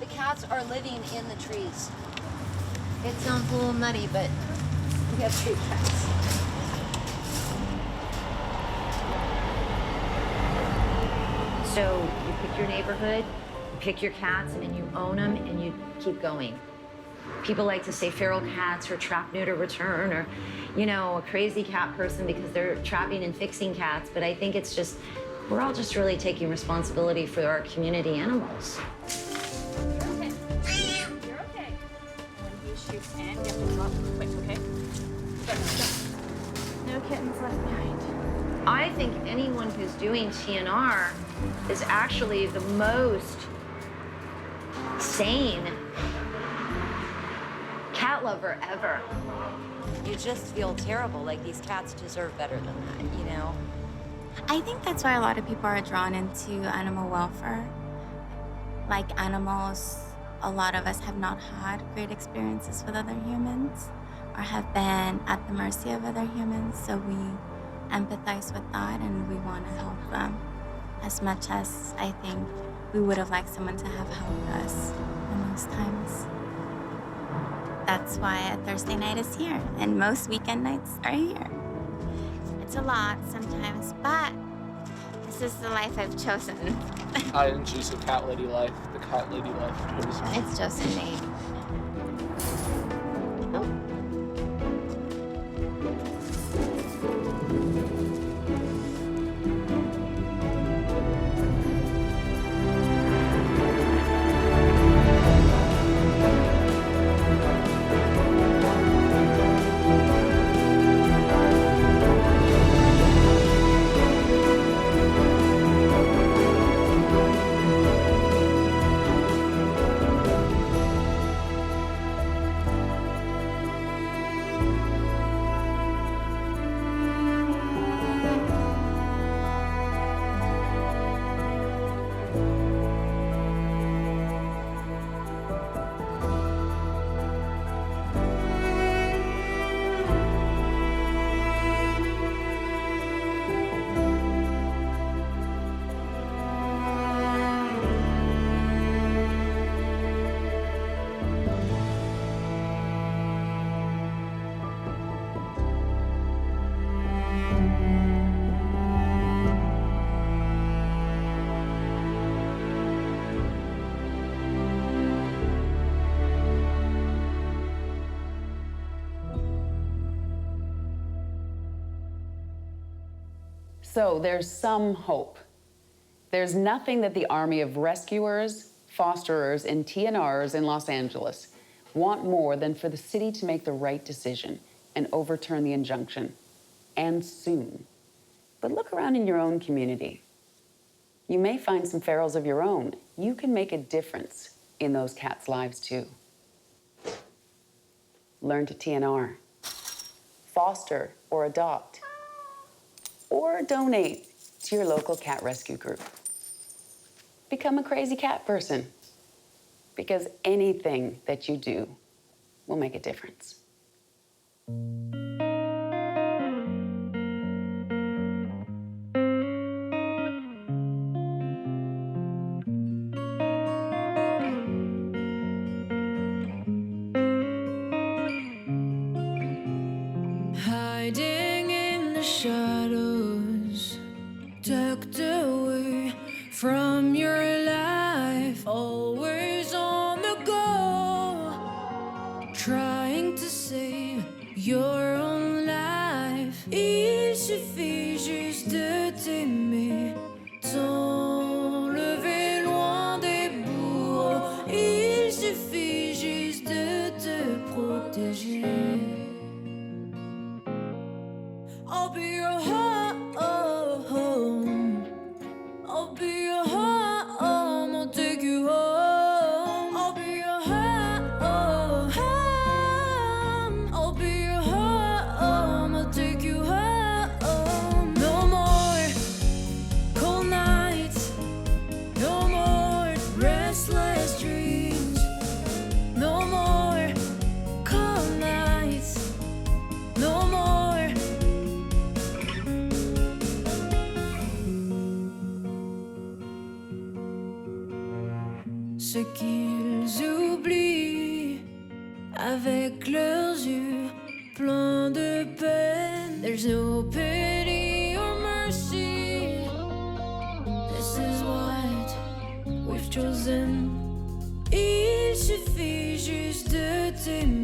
The cats are living in the trees. It sounds a little nutty, but we have tree cats. So you pick your neighborhood, you pick your cats, and you own them, and you keep going. People like to say feral cats or trap, neuter, return, or, you know, a crazy cat person because they're trapping and fixing cats. But I think it's just, we're all just really taking responsibility for our community animals. You're okay. You're okay. When you shoot in, you have to come up quick, okay? No kittens left behind. I think anyone who's doing TNR is actually the most sane cat cat lover ever. You just feel terrible, like these cats deserve better than that, you know? I think that's why a lot of people are drawn into animal welfare. Like animals, a lot of us have not had great experiences with other humans or have been at the mercy of other humans, so we empathize with that and we want to help them as much as I think we would have liked someone to have helped us in those times. That's why Thursday night is here, and most weekend nights are here. It's a lot sometimes, but this is the life I've chosen. I didn't choose the cat lady life. The cat lady life chose me. It's just innate. So there's some hope. There's nothing that the army of rescuers, fosterers, and TNRs in Los Angeles want more than for the city to make the right decision and overturn the injunction, and soon. But look around in your own community. You may find some ferals of your own. You can make a difference in those cats' lives too. Learn to TNR, foster or adopt, or donate to your local cat rescue group. Become a crazy cat person, because anything that you do will make a difference. Hiding in the shadows, tucked away from your life, always on the go, trying to save your own life. Il suffit juste de t'aimer, t'enlever loin des bourreaux. Il suffit juste de te protéger. I'll be your home. I'll be your home. I'll take you home. I'll be your home. I'll be your home. I'll take you home. No more cold nights. No more restless dreams. No more cold nights. No more. Ce qu'ils oublient avec leurs yeux pleins de peine. There's no pity or mercy. This is what we've chosen. Il suffit juste de t'aimer.